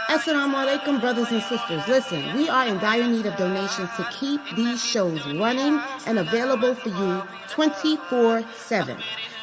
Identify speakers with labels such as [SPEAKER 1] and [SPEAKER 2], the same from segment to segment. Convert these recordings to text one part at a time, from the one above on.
[SPEAKER 1] Assalamu alaikum, brothers and sisters. Listen, we are in dire need of donations to keep these shows running and available for you 24/7.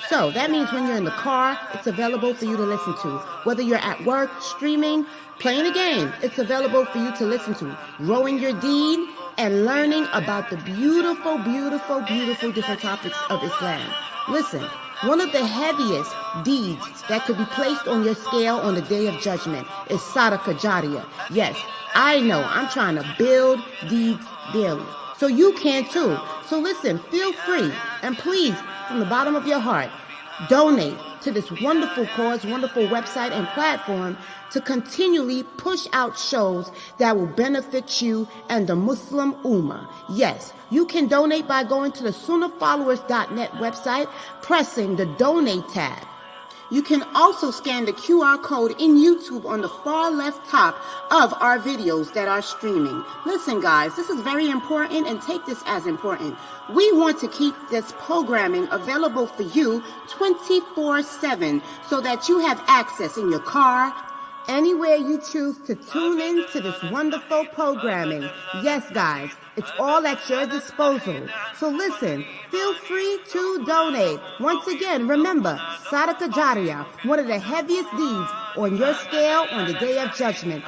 [SPEAKER 1] So that means when you're in the car, it's available for you to listen to. Whether you're at work, streaming, playing a game, it's available for you to listen to. Rowing your deed and learning about the beautiful, beautiful, beautiful different topics of Islam. Listen, one of the heaviest deeds that could be placed on your scale on the day of judgment is Sadaqah Jariyah. Yes, I know I'm trying to build deeds daily. So you can too. So listen, feel free and please, from the bottom of your heart, donate to this wonderful cause, wonderful website and platform to continually push out shows that will benefit you and the Muslim Ummah. Yes, you can donate by going to the Sunnahfollowers.net website, pressing the donate tab. You can also scan the QR code in YouTube on the far left top of our videos that are streaming. Listen, guys, this is very important, and take this as important. We want to keep this programming available for you 24/7 so that you have access in your car, anywhere you choose to tune in to this wonderful programming. Yes, guys, it's all at your disposal. So listen, feel free to donate. Once again, remember, Sadaqah Jariyah, one of the heaviest deeds on your scale on the day of judgment.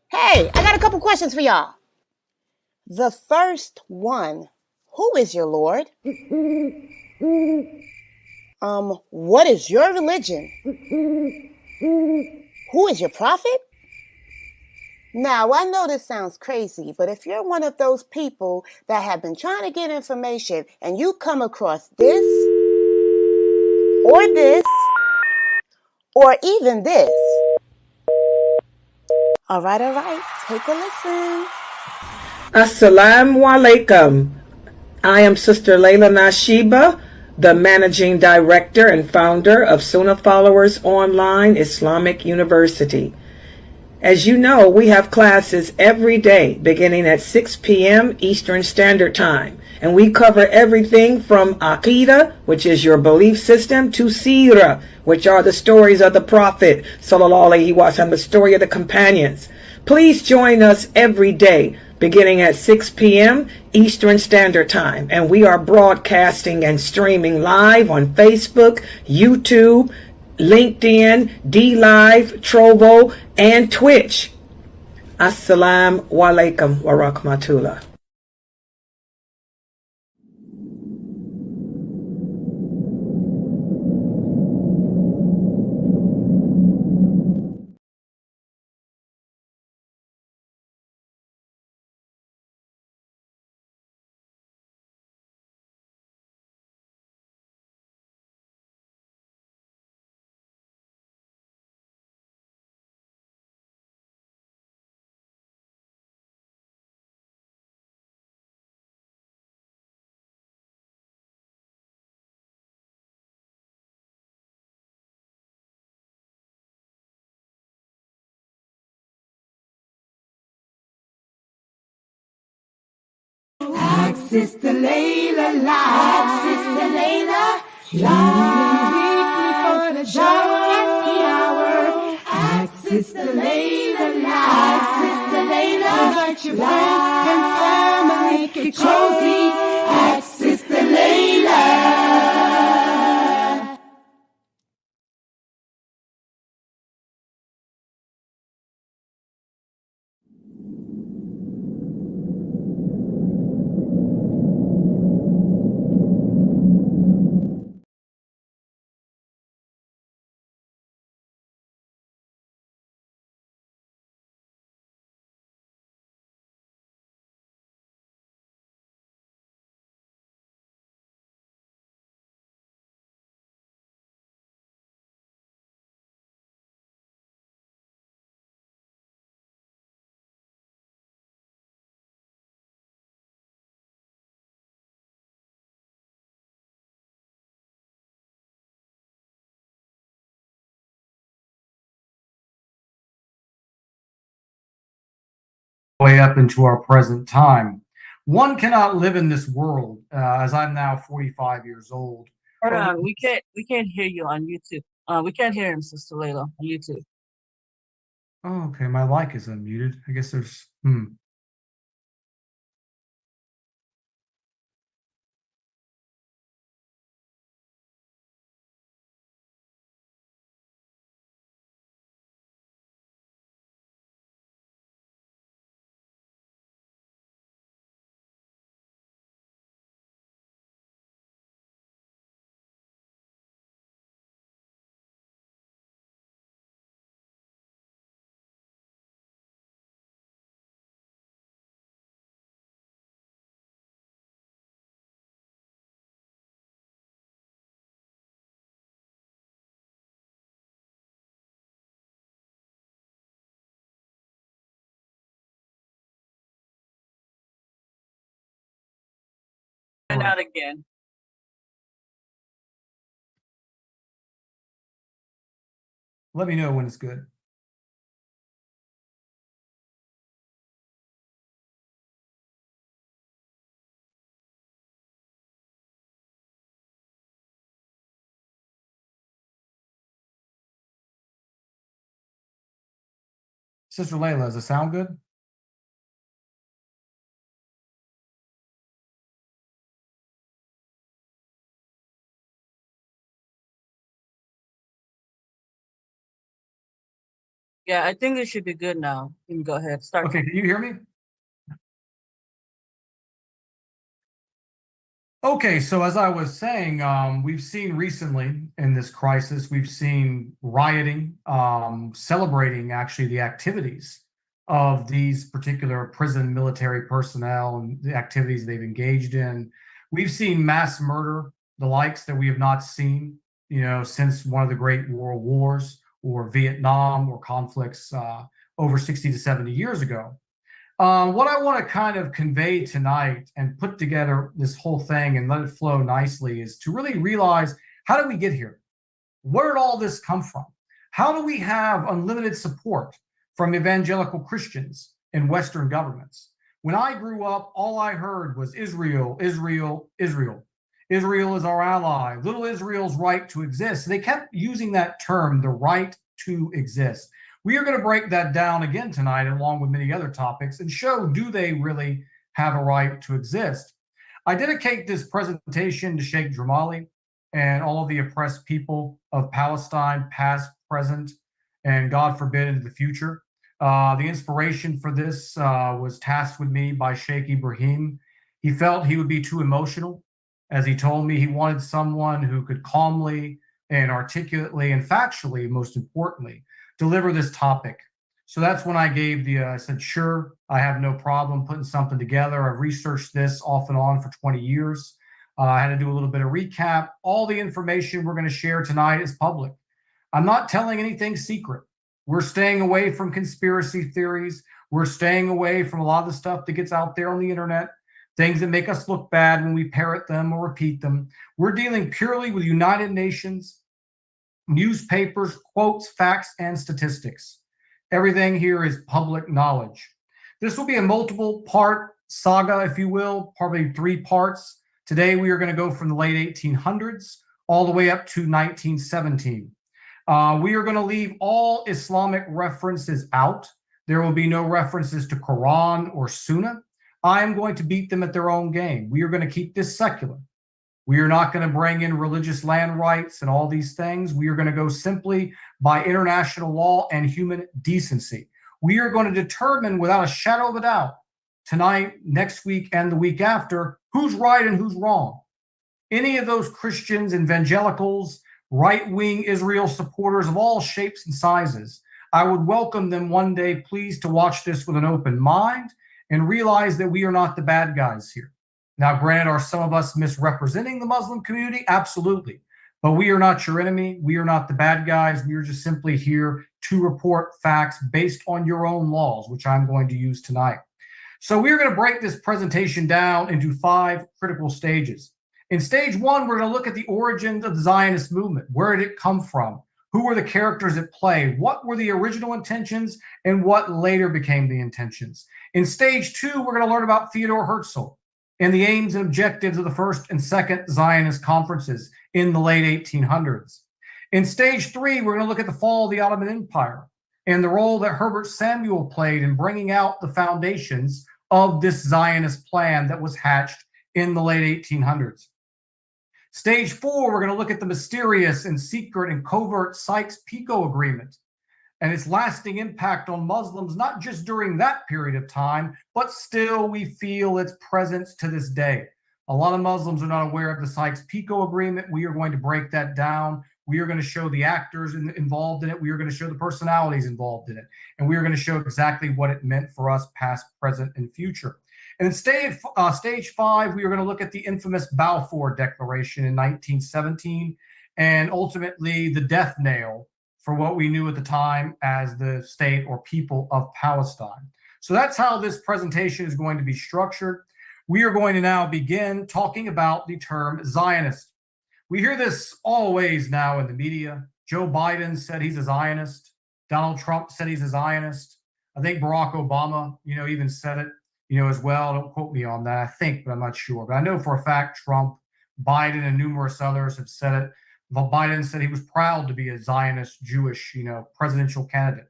[SPEAKER 1] Hey, I got a couple questions for y'all. The first one, who is your Lord? What is your religion? Who is your prophet? Now, I know this sounds crazy, but if you're one of those people that have been trying to get information and you come across this, or even this, all right, take a listen.
[SPEAKER 2] Assalamu alaikum. I am Sister Layla Nashiba, the Managing Director and founder of Sunnahfollowers Online Islamic University. As you know, we have classes every day beginning at 6 p.m. Eastern Standard Time. And we cover everything from Aqidah, which is your belief system, to Seerah, which are the stories of the Prophet, Sallallahu Alaihi Wasallam, the story of the companions. Please join us every day beginning at 6 p.m. Eastern Standard Time. And we are broadcasting and streaming live on Facebook, YouTube, LinkedIn, DLive, Trovo, and Twitch. Assalamu alaikum wa rahmatullah.
[SPEAKER 3] Sister Layla live. Sister Layla live. Weekly for the shower at the hour. Ask Sister Layla live. Sister Layla, invite your friends and family. Get cozy. Ask Sister Layla.
[SPEAKER 4] way up into our present time. One cannot live in this world, as I'm now 45 years old.
[SPEAKER 5] Hold on, we can't hear you on YouTube. We can't hear him, Sister Layla, on YouTube.
[SPEAKER 4] Oh, okay, my mic is unmuted. I guess there's
[SPEAKER 5] And out again.
[SPEAKER 4] let me know when it's good. Sister Layla, does it sound good?
[SPEAKER 5] Yeah, I think it should be good now. You can go ahead. Start.
[SPEAKER 4] Okay, can you hear me? Okay, so as I was saying, we've seen recently in this crisis, we've seen rioting, celebrating actually the activities of these particular prison military personnel and the activities they've engaged in. We've seen mass murder, the likes that we have not seen, since one of the great world wars or Vietnam or conflicts over 60 to 70 years ago. What I want to kind of convey tonight and put together this whole thing and let it flow nicely is to really realize, how did we get here? Where did all this come from? How do we have unlimited support from evangelical Christians in Western governments? When I grew up, all I heard was Israel, Israel, Israel. Israel is our ally. Little Israel's right to exist. They kept using that term, the right to exist. We are going to break that down again tonight, along with many other topics, and show, do they really have a right to exist? I dedicate this presentation to Sheikh Dremali and all of the oppressed people of Palestine, past, present, and God forbid into the future. The inspiration for this was tasked with me by Sheikh Ibrahim. He felt he would be too emotional. As he told me, he wanted someone who could calmly and articulately and factually, most importantly, deliver this topic. So that's when I I said, sure, I have no problem putting something together. I've researched this off and on for 20 years. I had to do a little bit of recap. All the information we're going to share tonight is public. I'm not telling anything secret. We're staying away from conspiracy theories. We're staying away from a lot of the stuff that gets out there on the internet, things that make us look bad when we parrot them or repeat them. We're dealing purely with United Nations, newspapers, quotes, facts, and statistics. Everything here is public knowledge. This will be a multiple part saga, if you will, probably 3 parts. Today, we are going to go from the late 1800s all the way up to 1917. We are going to leave all Islamic references out. There will be no references to Quran or Sunnah. I am going to beat them at their own game. We are going to keep this secular. We are not going to bring in religious land rights and all these things. We are going to go simply by international law and human decency. We are going to determine without a shadow of a doubt tonight, next week, and the week after, who's right and who's wrong. Any of those Christians, evangelicals, right-wing Israel supporters of all shapes and sizes, I would welcome them one day, please, to watch this with an open mind and realize that we are not the bad guys here. Now, granted, are some of us misrepresenting the Muslim community? Absolutely. But we are not your enemy. We are not the bad guys. We are just simply here to report facts based on your own laws, which I'm going to use tonight. So we are going to break this presentation down into 5 critical stages. In stage 1, we're going to look at the origins of the Zionist movement. Where did it come from? Who were the characters at play? What were the original intentions and what later became the intentions? In stage 2, we're going to learn about Theodor Herzl and the aims and objectives of the first and second Zionist conferences in the late 1800s. In stage 3, we're going to look at the fall of the Ottoman Empire and the role that Herbert Samuel played in bringing out the foundations of this Zionist plan that was hatched in the late 1800s. Stage 4, we're going to look at the mysterious and secret and covert Sykes-Picot Agreement and its lasting impact on Muslims, not just during that period of time, but still we feel its presence to this day. A lot of Muslims are not aware of the Sykes-Picot Agreement. We are going to break that down. We are going to show the actors involved in it. We are going to show the personalities involved in it. And we are going to show exactly what it meant for us, past, present, and future. And in stage 5, we are going to look at the infamous Balfour Declaration in 1917 and ultimately the death nail for what we knew at the time as the state or people of Palestine. So that's how this presentation is going to be structured. We are going to now begin talking about the term Zionist. We hear this always now in the media. Joe Biden said he's a Zionist. Donald Trump said he's a Zionist. I think Barack Obama, even said it, as well. Don't quote me on that. I think, but I'm not sure. But I know for a fact Trump, Biden, and numerous others have said it. Well, Biden said he was proud to be a Zionist Jewish, presidential candidate.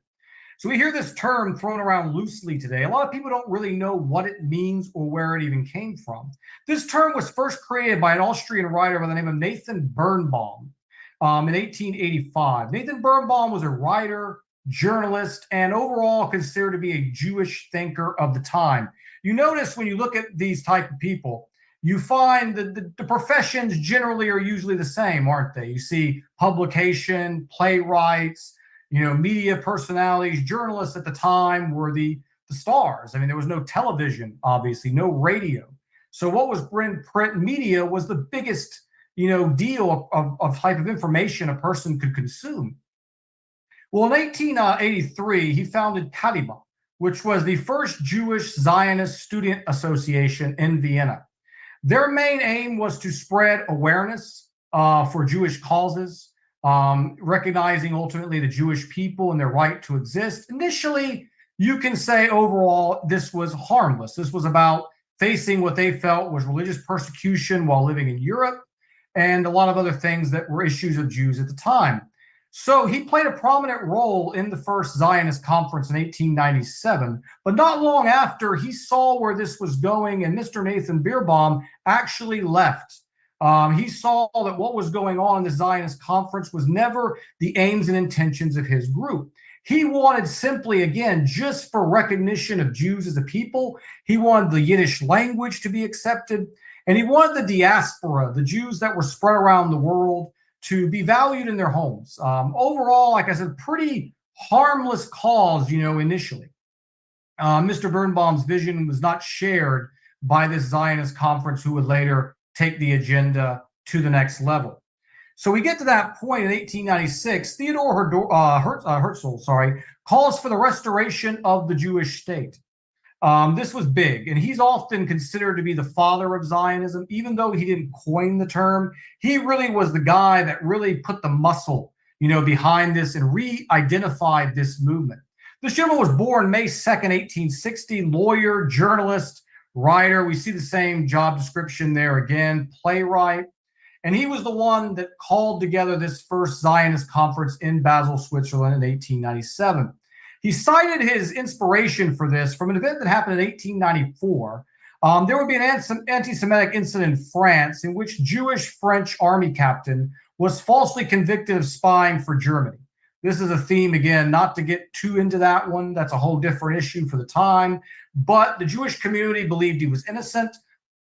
[SPEAKER 4] So we hear this term thrown around loosely today. A lot of people don't really know what it means or where it even came from. This term was first created by an Austrian writer by the name of Nathan Birnbaum in 1885. Nathan Birnbaum was a writer, journalist, and overall considered to be a Jewish thinker of the time. You notice when you look at these type of people, you find that the professions generally are usually the same, aren't they? You see publication, playwrights, media personalities, journalists at the time were the stars. I mean, there was no television, obviously, no radio. So what was print media was the biggest, deal of type of information a person could consume. Well, in 1883, he founded Kadima, which was the first Jewish Zionist student association in Vienna. Their main aim was to spread awareness for Jewish causes, recognizing ultimately the Jewish people and their right to exist. Initially, you can say overall, this was harmless. This was about facing what they felt was religious persecution while living in Europe and a lot of other things that were issues of Jews at the time. So he played a prominent role in the first Zionist conference in 1897, but not long after, he saw where this was going, and Mr. Nathan Birnbaum actually left. He saw that what was going on in the Zionist conference was never the aims and intentions of his group. He wanted simply, again, just for recognition of Jews as a people. He wanted the Yiddish language to be accepted, and he wanted the diaspora, the Jews that were spread around the world, to be valued in their homes. Overall, like I said, pretty harmless cause, initially. Mr. Birnbaum's vision was not shared by this Zionist conference, who would later take the agenda to the next level. So we get to that point in 1896. Theodor Herzl calls for the restoration of the Jewish state. This was big, and he's often considered to be the father of Zionism. Even though he didn't coin the term, he really was the guy that really put the muscle, behind this and re-identified this movement. This gentleman was born May 2nd, 1860, lawyer, journalist, writer. We see the same job description there again, playwright. And he was the one that called together this first Zionist conference in Basel, Switzerland in 1897. He cited his inspiration for this from an event that happened in 1894. There would be an anti-Semitic incident in France in which Jewish French army captain was falsely convicted of spying for Germany. This is a theme, again, not to get too into that one. That's a whole different issue for the time. But the Jewish community believed he was innocent.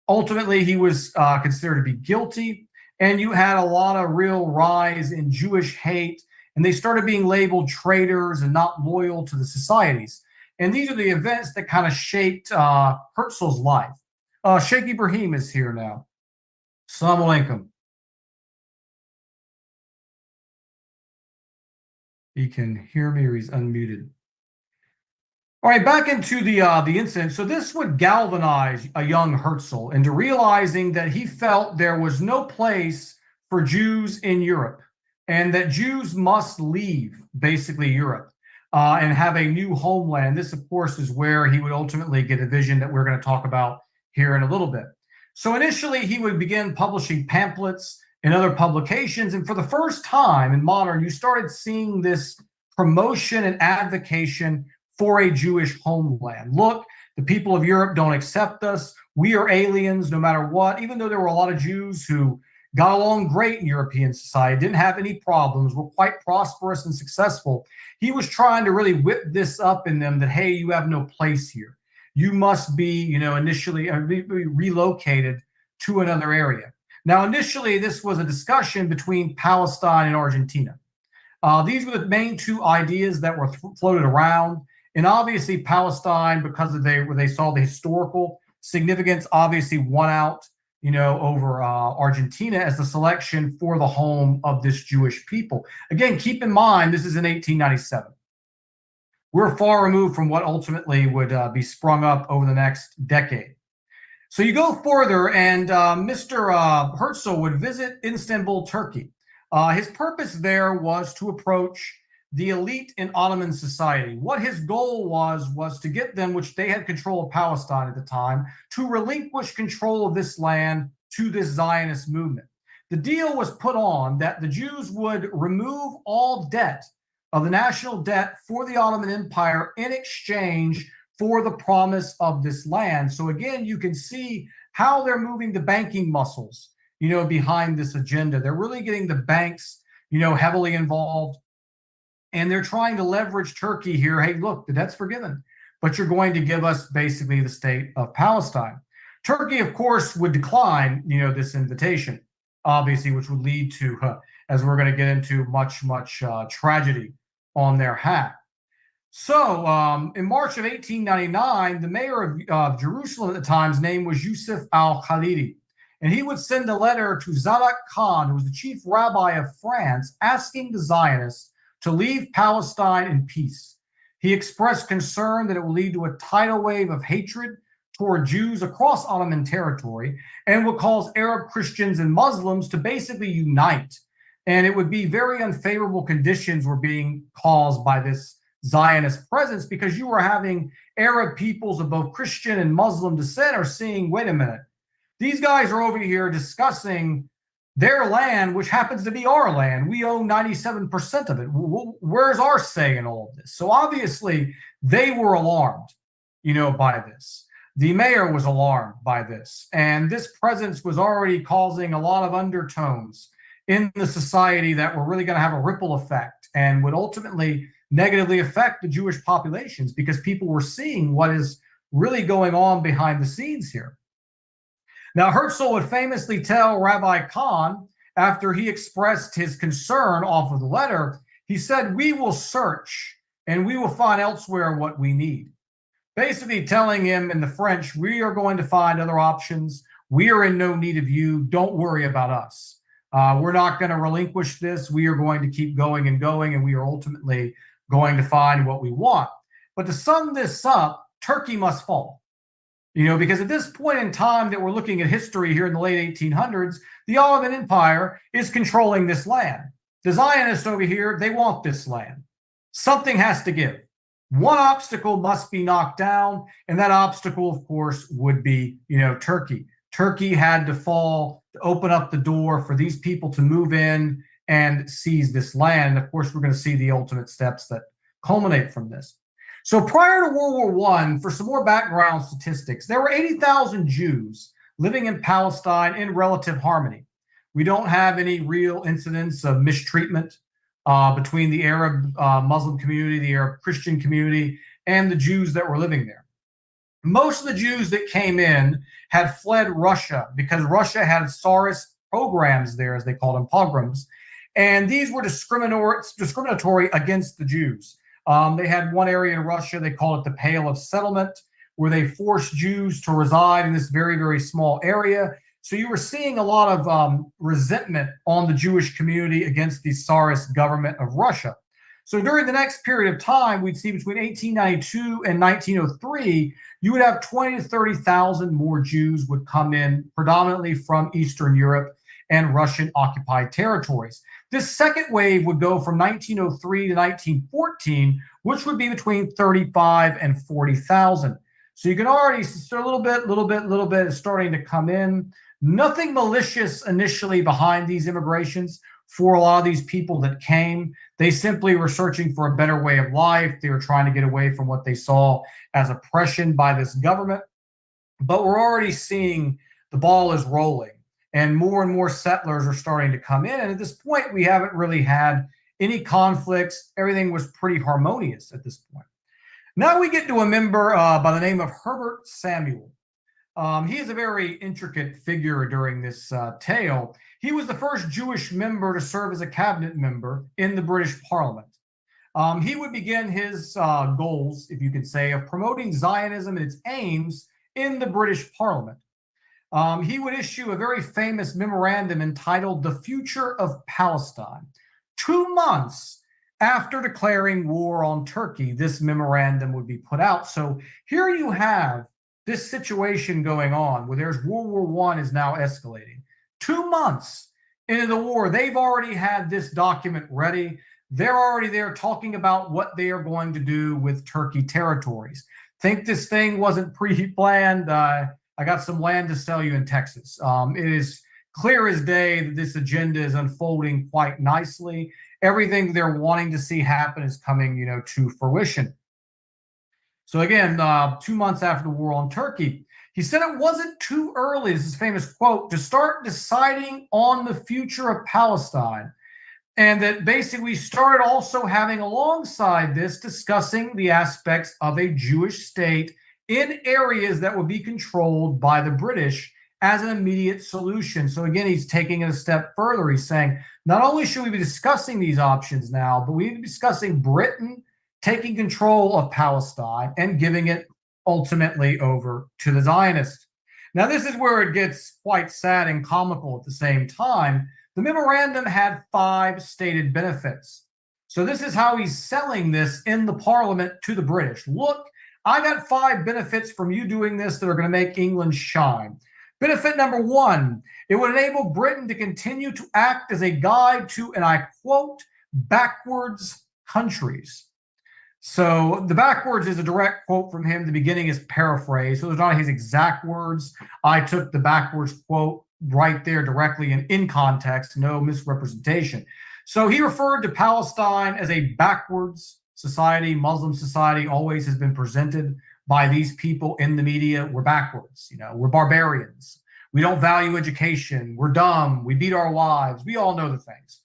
[SPEAKER 4] Ultimately, he was considered to be guilty. And you had a lot of real rise in Jewish hate. And they started being labeled traitors and not loyal to the societies. And these are the events that kind of shaped Herzl's life. Sheikh Ibrahim is here now. Assalamu alaikum. He can hear me or he's unmuted. All right, back into the incident. So this would galvanize a young Herzl into realizing that he felt there was no place for Jews in Europe. and that Jews must leave basically Europe and have a new homeland. This, of course, is where he would ultimately get a vision that we're going to talk about here in a little bit. So initially, he would begin publishing pamphlets and other publications. And for the first time in modern, you started seeing this promotion and advocacy for a Jewish homeland. Look, the people of Europe don't accept us. We are aliens no matter what. Even though there were a lot of Jews who got along great in European society, didn't have any problems, were quite prosperous and successful, he was trying to really whip this up in them that, hey, you have no place here. You must be, initially relocated to another area. Now, initially, this was a discussion between Palestine and Argentina. These were the main two ideas that were floated around. And obviously, Palestine, because of they saw the historical significance, obviously won out, over Argentina as the selection for the home of this Jewish people. Again, keep in mind, this is in 1897. We're far removed from what ultimately would be sprung up over the next decade. So you go further, and Mr. Herzl would visit Istanbul, Turkey. His purpose there was to approach the elite in Ottoman society. What his goal was to get them, which they had control of Palestine at the time, to relinquish control of this land to this Zionist movement. The deal was put on that the Jews would remove all debt of the national debt for the Ottoman Empire in exchange for the promise of this land. So again, you can see how they're moving the banking muscles, behind this agenda. They're really getting the banks, heavily involved. And they're trying to leverage Turkey here. Hey, look, the debt's forgiven, but you're going to give us basically the state of Palestine. Turkey, of course, would decline, this invitation, obviously, which would lead to, as we're going to get into, much tragedy on their hat. So in March of 1899, the mayor of Jerusalem at the time's name was Yusuf al-Khalidi. And he would send a letter to Zadok Khan, who was the chief rabbi of France, asking the Zionists to leave Palestine in peace. He expressed concern that it will lead to a tidal wave of hatred toward Jews across Ottoman territory and would cause Arab Christians and Muslims to basically unite. And it would be very unfavorable conditions were being caused by this Zionist presence, because you were having Arab peoples of both Christian and Muslim descent are seeing, wait a minute, these guys are over here discussing their land, which happens to be our land. We own 97% of it. Where's our say in all of this? So obviously they were alarmed, by this. The mayor was alarmed by this. And this presence was already causing a lot of undertones in the society that were really going to have a ripple effect and would ultimately negatively affect the Jewish populations, because people were seeing what is really going on behind the scenes here. Now, Herzl would famously tell Rabbi Khan, after he expressed his concern off of the letter, he said, "We will search and we will find elsewhere what we need." Basically telling him in the French, we are going to find other options. We are in no need of you. Don't worry about us. We're not going to relinquish this. We are going to keep going, and we are ultimately going to find what we want. But to sum this up, Turkey must fall. Because at this point in time that we're looking at history here in the late 1800s, the Ottoman Empire is controlling this land. The Zionists over here, they want this land. Something has to give. One obstacle must be knocked down, and that obstacle, of course, would be, Turkey. Turkey had to fall to open up the door for these people to move in and seize this land. And of course, we're going to see the ultimate steps that culminate from this. So prior to World War I, for some more background statistics, there were 80,000 Jews living in Palestine in relative harmony. We don't have any real incidents of mistreatment between the Arab Muslim community, the Arab Christian community, and the Jews that were living there. Most of the Jews that came in had fled Russia because Russia had Tsarist programs there, as they called them, pogroms, and these were discriminatory against the Jews. They had one area in Russia, they called it the Pale of Settlement, where they forced Jews to reside in this very, very small area. So you were seeing a lot of resentment on the Jewish community against the Tsarist government of Russia. So during the next period of time, we'd see between 1892 and 1903, you would have 20 to 30,000 more Jews would come in, predominantly from Eastern Europe. and Russian-occupied territories. This second wave would go from 1903 to 1914, which would be between 35 and 40,000. So you can already see a little bit is starting to come in. Nothing malicious initially behind these immigrations for a lot of these people that came. They simply were searching for a better way of life. They were trying to get away from what they saw as oppression by this government. But we're already seeing the ball is rolling and more settlers are starting to come in. And at this point, we haven't really had any conflicts. Everything was pretty harmonious at this point. Now we get to a member by the name of Herbert Samuel. He is a very intricate figure during this tale. He was the first Jewish member to serve as a cabinet member in the British Parliament. He would begin his goals, if you could say, of promoting Zionism and its aims in the British Parliament. He would issue a very famous memorandum entitled The Future of Palestine. 2 months after declaring war on Turkey, this memorandum would be put out. So here you have this situation going on where there's World War I is now escalating. 2 months into the war, they've already had this document ready. They're already there talking about what they are going to do with Turkey territories. Think this thing wasn't pre-planned. I got some land to sell you in Texas. It is clear as day that this agenda is unfolding quite nicely. Everything they're wanting to see happen is coming, to fruition. So again, 2 months after the war on Turkey, he said it wasn't too early, this is a famous quote, to start deciding on the future of Palestine. And that basically we started also having alongside this discussing the aspects of a Jewish state in areas that would be controlled by the British as an immediate solution. So again, he's taking it a step further. He's saying, not only should we be discussing these options now, but we need to be discussing Britain taking control of Palestine and giving it ultimately over to the Zionists. Now, this is where it gets quite sad and comical at the same time. The memorandum had 5 stated benefits. So this is how he's selling this in the parliament to the British. Look, I got 5 benefits from you doing this that are going to make England shine. Benefit number 1, it would enable Britain to continue to act as a guide to, and I quote, backwards countries. So the backwards is a direct quote from him. The beginning is paraphrased. So those are not his exact words. I took the backwards quote right there directly and in context, no misrepresentation. So he referred to Palestine as a backwards society. Muslim society always has been presented by these people in the media. We're backwards, we're barbarians. We don't value education. We're dumb. We beat our wives. We all know the things.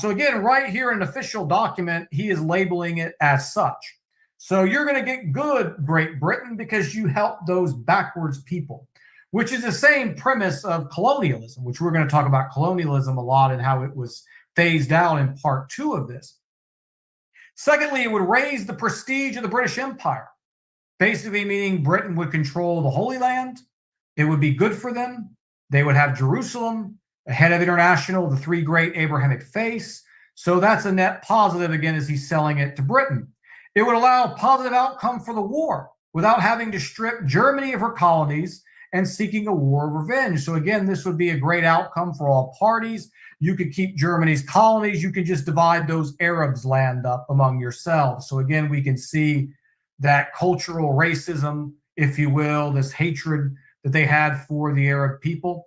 [SPEAKER 4] So again, right here in an official document, he is labeling it as such. So you're going to get good, Great Britain, because you help those backwards people, which is the same premise of colonialism, which we're going to talk about colonialism a lot and how it was phased out in part 2 of this. Secondly, it would raise the prestige of the British Empire, basically meaning Britain would control the Holy Land. It would be good for them. They would have Jerusalem, the head of international, the 3 great Abrahamic faiths. So that's a net positive, again, as he's selling it to Britain. It would allow a positive outcome for the war without having to strip Germany of her colonies and seeking a war of revenge. So again, this would be a great outcome for all parties. You could keep Germany's colonies. You could just divide those Arabs' land up among yourselves. So again, we can see that cultural racism, if you will, this hatred that they had for the Arab people.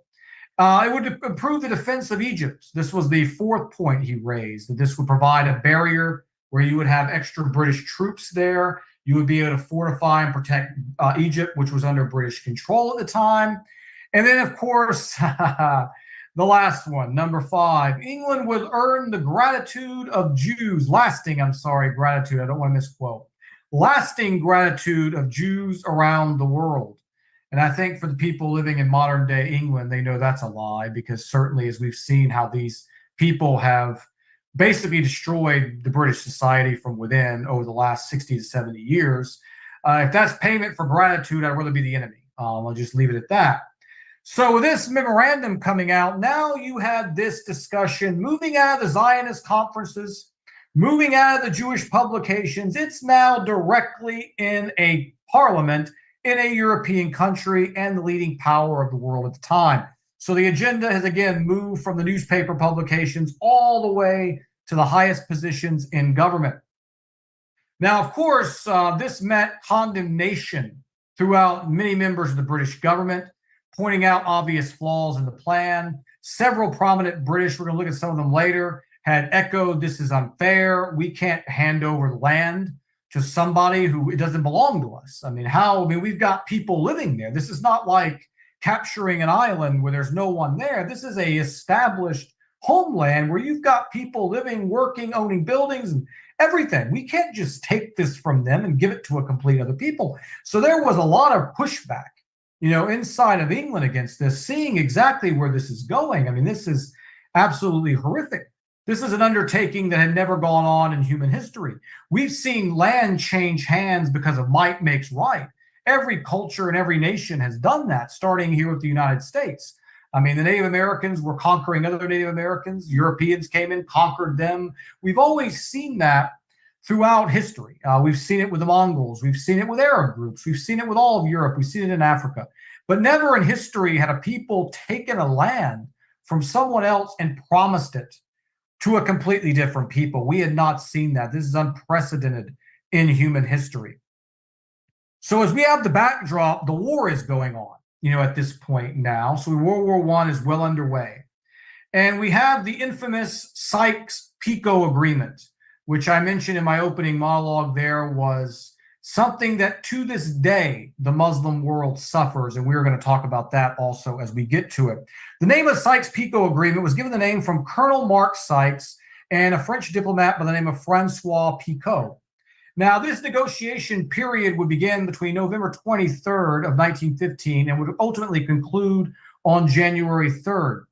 [SPEAKER 4] It would improve the defense of Egypt. This was the 4th point he raised, that this would provide a barrier where you would have extra British troops there. You would be able to fortify and protect Egypt, which was under British control at the time. And then, of course, the last one, number 5, England would earn the gratitude of Jews, gratitude, I don't want to misquote, lasting gratitude of Jews around the world. And I think for the people living in modern day England, they know that's a lie, because certainly as we've seen how these people have basically destroyed the British society from within over the last 60 to 70 years. If that's payment for gratitude, I'd rather be the enemy. I'll just leave it at that. So with this memorandum coming out, now you had this discussion moving out of the Zionist conferences, moving out of the Jewish publications. It's now directly in a parliament in a European country and the leading power of the world at the time. So the agenda has again moved from the newspaper publications all the way to the highest positions in government. Now, of course, this meant condemnation throughout many members of the British government, pointing out obvious flaws in the plan. Several prominent British, we're going to look at some of them later, had echoed, this is unfair. We can't hand over the land to somebody who it doesn't belong to us. I mean, we've got people living there. This is not like capturing an island where there's no one there. This is a established homeland where you've got people living, working, owning buildings and everything. We can't just take this from them and give it to a complete other people. So there was a lot of pushback, inside of England against this, seeing exactly where this is going. I mean, this is absolutely horrific. This is an undertaking that had never gone on in human history. We've seen land change hands because of might makes right. Every culture and every nation has done that, starting here with the United States. I mean, the Native Americans were conquering other Native Americans. Europeans came in, conquered them. We've always seen that throughout history. We've seen it with the Mongols. We've seen it with Arab groups. We've seen it with all of Europe. We've seen it in Africa. But never in history had a people taken a land from someone else and promised it to a completely different people. We had not seen that. This is unprecedented in human history. So as we have the backdrop, the war is going on, at this point now. So World War I is well underway. And we have the infamous Sykes-Picot Agreement, which I mentioned in my opening monologue there was something that to this day the Muslim world suffers, and we're going to talk about that also as we get to it. The name of the Sykes-Picot Agreement was given the name from Colonel Mark Sykes and a French diplomat by the name of Francois Picot. Now, this negotiation period would begin between November 23rd of 1915 and would ultimately conclude on January 3rd.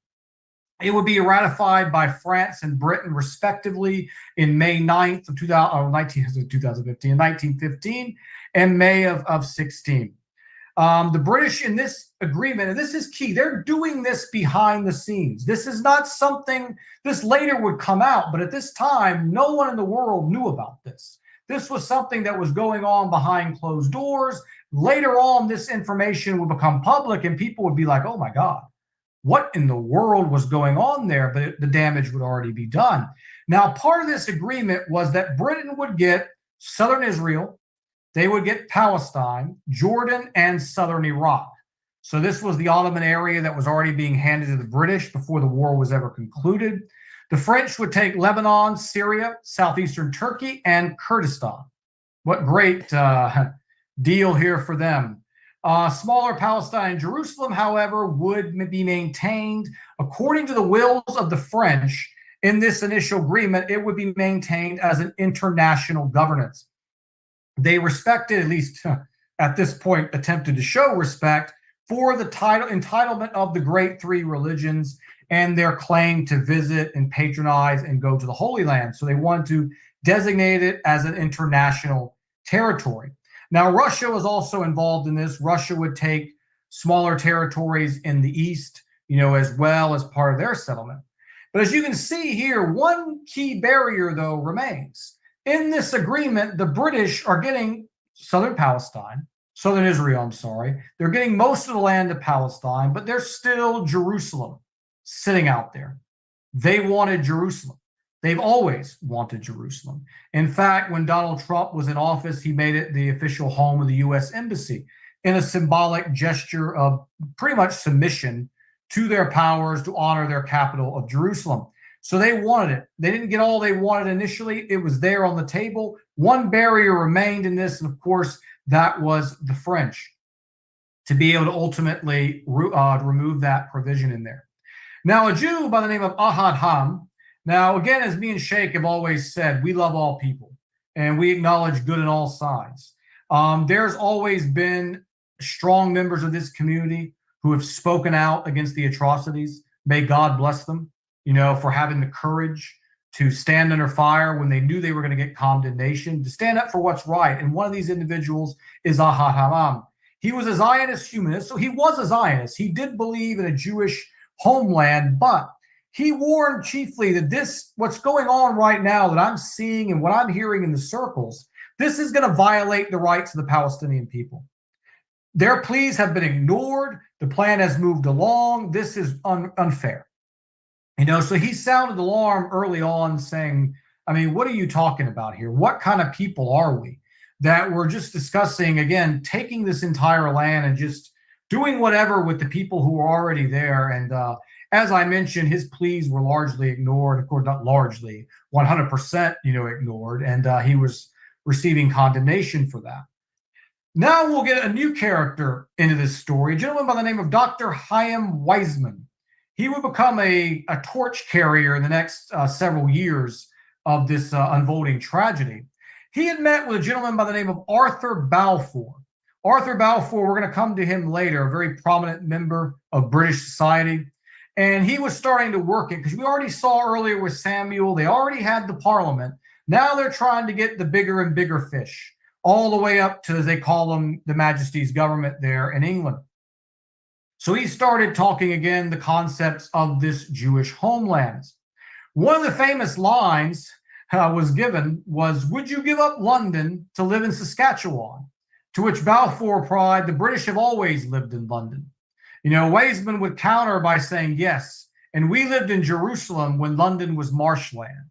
[SPEAKER 4] It would be ratified by France and Britain, respectively, in May 9th of 1915 and May of 16. The British in this agreement, and this is key, they're doing this behind the scenes. This is not something, this later would come out, but at this time, no one in the world knew about this. This was something that was going on behind closed doors. Later on, this information would become public and people would be like, oh my God, what in the world was going on there? But the damage would already be done. Now, part of this agreement was that Britain would get southern Israel, they would get Palestine, Jordan, and southern Iraq. So this was the Ottoman area that was already being handed to the British before the war was ever concluded. The French would take Lebanon, Syria, southeastern Turkey, and Kurdistan. What great deal here for them. Smaller Palestine and Jerusalem, however, would be maintained according to the wills of the French. In this initial agreement, it would be maintained as an international governance. They respected, at least at this point, attempted to show respect for the entitlement of the great three religions and their claim to visit and patronize and go to the Holy Land. So they wanted to designate it as an international territory. Now, Russia was also involved in this. Russia would take smaller territories in the east, as well as part of their settlement. But as you can see here, one key barrier, though, remains. In this agreement, the British are getting southern Israel, They're getting most of the land of Palestine, but there's still Jerusalem sitting out there. They wanted Jerusalem. They've always wanted Jerusalem. In fact, when Donald Trump was in office, he made it the official home of the U.S. Embassy in a symbolic gesture of pretty much submission to their powers to honor their capital of Jerusalem. So they wanted it. They didn't get all they wanted initially. It was there on the table. One barrier remained in this, and of course, that was the French, to be able to ultimately remove that provision in there. Now, a Jew by the name of Ahad Ham, now, again, as me and Sheikh have always said, we love all people, and we acknowledge good on all sides. There's always been strong members of this community who have spoken out against the atrocities. May God bless them, for having the courage to stand under fire when they knew they were going to get condemnation, to stand up for what's right. And one of these individuals is Ahad Ham. He was a Zionist humanist, so he was a Zionist. He did believe in a Jewish homeland, but he warned chiefly that what's going on right now that I'm seeing and what I'm hearing in the circles, this is going to violate the rights of the Palestinian people. Their pleas have been ignored. The plan has moved along. This is unfair. So he sounded the alarm early on saying, I mean, what are you talking about here? What kind of people are we that we're just discussing, again, taking this entire land and just doing whatever with the people who are already there? And as I mentioned, his pleas were largely ignored. Of course, not largely, 100%, ignored. And he was receiving condemnation for that. Now we'll get a new character into this story, a gentleman by the name of Dr. Chaim Weizmann. He would become a torch carrier in the next several years of this unfolding tragedy. He had met with a gentleman by the name of Arthur Balfour. Arthur Balfour, we're going to come to him later, a very prominent member of British society. And he was starting to work it because we already saw earlier with Samuel, they already had the parliament. Now they're trying to get the bigger and bigger fish, all the way up to, as they call them, the Majesty's government there in England. So he started talking again the concepts of this Jewish homeland. One of the famous lines was given was, would you give up London to live in Saskatchewan? To which Balfour replied, the British have always lived in London. Weizmann would counter by saying, yes, and we lived in Jerusalem when London was marshland.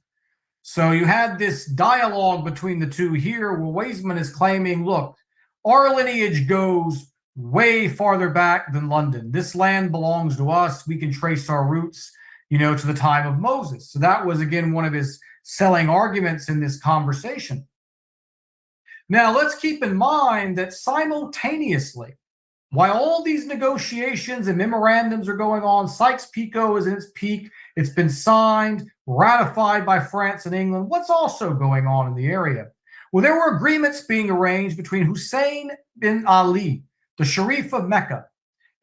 [SPEAKER 4] So you had this dialogue between the two here where Weizmann is claiming, look, our lineage goes way farther back than London. This land belongs to us. We can trace our roots, to the time of Moses. So that was, again, one of his selling arguments in this conversation. Now, let's keep in mind that simultaneously, while all these negotiations and memorandums are going on, Sykes-Picot is in its peak. It's been signed, ratified by France and England. What's also going on in the area? Well, there were agreements being arranged between Hussein bin Ali, the Sharif of Mecca,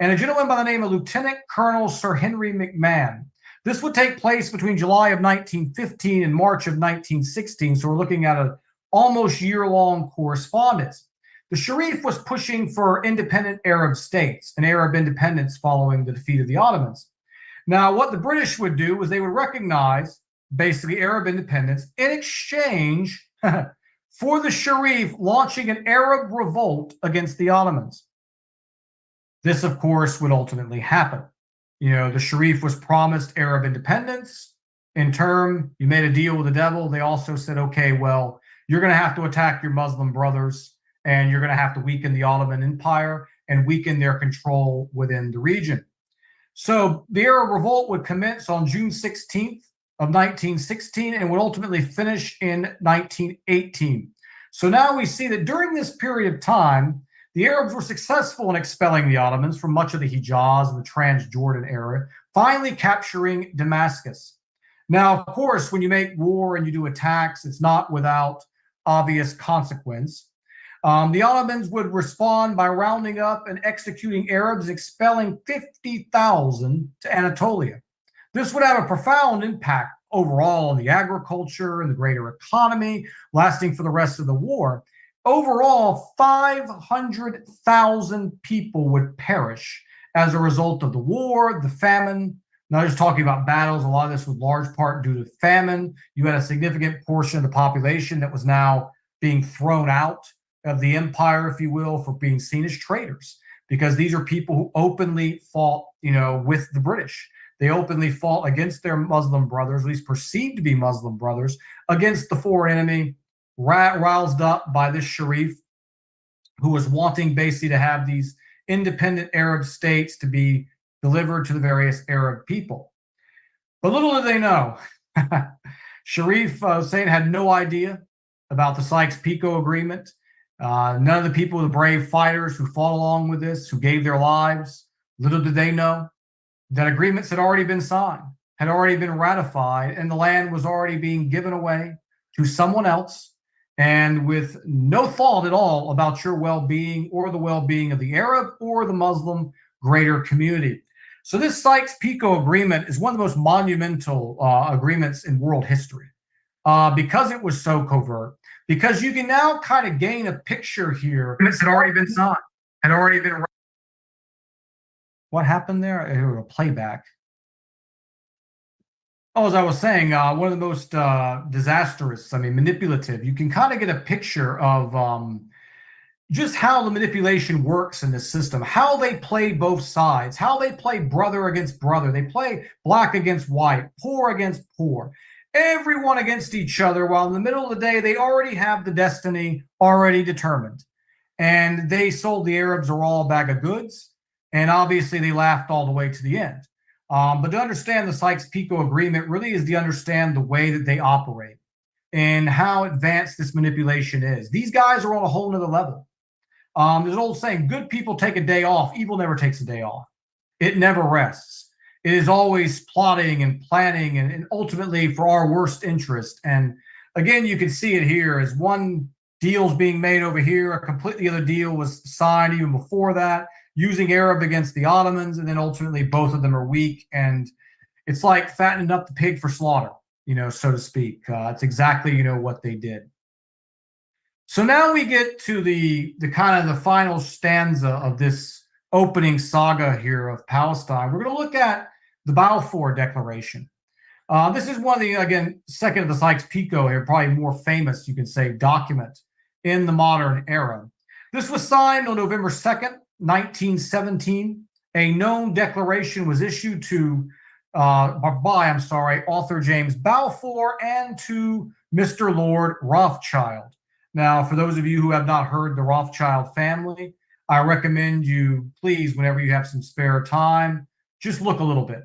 [SPEAKER 4] and a gentleman by the name of Lieutenant Colonel Sir Henry McMahon. This would take place between July of 1915 and March of 1916, so we're looking at an almost year-long correspondence. The Sharif was pushing for independent Arab states and Arab independence following the defeat of the Ottomans. Now, what the British would do was they would recognize basically Arab independence in exchange for the Sharif launching an Arab revolt against the Ottomans. This, of course, would ultimately happen. The Sharif was promised Arab independence. In turn, you made a deal with the devil. They also said, okay, well, you're going to have to attack your Muslim brothers, and you're going to have to weaken the Ottoman Empire and weaken their control within the region. So the Arab revolt would commence on June 16th of 1916 and would ultimately finish in 1918. So now we see that during this period of time, the Arabs were successful in expelling the Ottomans from much of the Hijaz and the Transjordan area, finally capturing Damascus. Now, of course, when you make war and you do attacks, it's not without obvious consequence. The Ottomans would respond by rounding up and executing Arabs, expelling 50,000 to Anatolia. This would have a profound impact overall on the agriculture and the greater economy, lasting for the rest of the war. Overall, 500,000 people would perish as a result of the war, the famine. Not just talking about battles, a lot of this was large part due to famine. You had a significant portion of the population that was now being thrown out of the empire, if you will, for being seen as traitors, because these are people who openly fought, with the British. They openly fought against their Muslim brothers, at least perceived to be Muslim brothers, against the foreign enemy, roused up by this Sharif, who was wanting basically to have these independent Arab states to be delivered to the various Arab people. But little did they know, Sharif Hussein had no idea about the Sykes-Picot Agreement. None of the people, the brave fighters who fought along with this, who gave their lives, little did they know that agreements had already been signed, had already been ratified, and the land was already being given away to someone else, and with no thought at all about your well-being or the well-being of the Arab or the Muslim greater community. So this Sykes-Picot Agreement is one of the most monumental agreements in world history because it was so covert, because you can now kind of gain a picture here. Agreements had already been signed, had already been. What happened there? I heard a playback. Oh, as I was saying, one of the most disastrous, manipulative. You can kind of get a picture of just how the manipulation works in this system, how they play both sides, how they play brother against brother. They play black against white, poor against poor, everyone against each other, while in the middle of the day, they already have the destiny already determined. And they sold the Arabs a raw bag of goods, and obviously they laughed all the way to the end. But to understand the Sykes-Picot Agreement really is to understand the way that they operate and how advanced this manipulation is. These guys are on a whole nother level. There's an old saying, good people take a day off. Evil never takes a day off. It never rests. It is always plotting and planning and ultimately for our worst interest. And again, you can see it here as one deal's being made over here. A completely other deal was signed even before that, using Arab against the Ottomans. And then ultimately both of them are weak. And it's like fattening up the pig for slaughter, so to speak. It's exactly, what they did. So now we get to the kind of the final stanza of this opening saga here of Palestine. We're going to look at the Balfour Declaration. This is one of the, again, second of the Sykes-Picot here, probably more famous, you can say, document in the modern era. This was signed on November 2nd, 1917. A known declaration was issued by author James Balfour and to Mr. Lord Rothschild. Now, for those of you who have not heard the Rothschild family, I recommend you, please, whenever you have some spare time, just look a little bit.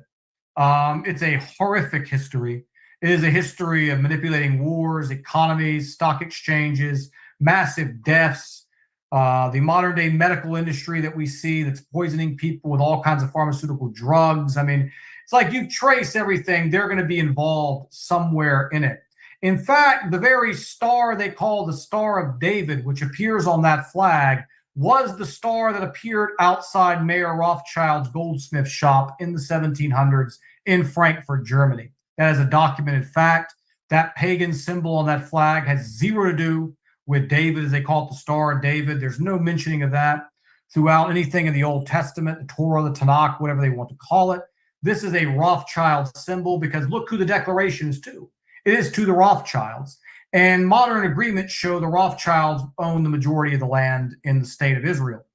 [SPEAKER 4] It's a horrific history. It is a history of manipulating wars, economies, stock exchanges, massive deaths, the modern day medical industry that we see that's poisoning people with all kinds of pharmaceutical drugs. I mean, it's like you trace everything, they're going to be involved somewhere in it. In fact, the very star they call the Star of David, which appears on that flag, was the star that appeared outside Mayor Rothschild's goldsmith shop in the 1700s in Frankfurt, Germany. That is a documented fact. That pagan symbol on that flag has zero to do with David, as they call it, the Star of David. There's no mentioning of that throughout anything in the Old Testament, the Torah, the Tanakh, whatever they want to call it. This is a Rothschild symbol because look who the declaration is to. It is to the Rothschilds. And modern agreements show the Rothschilds own the majority of the land in the state of Israel.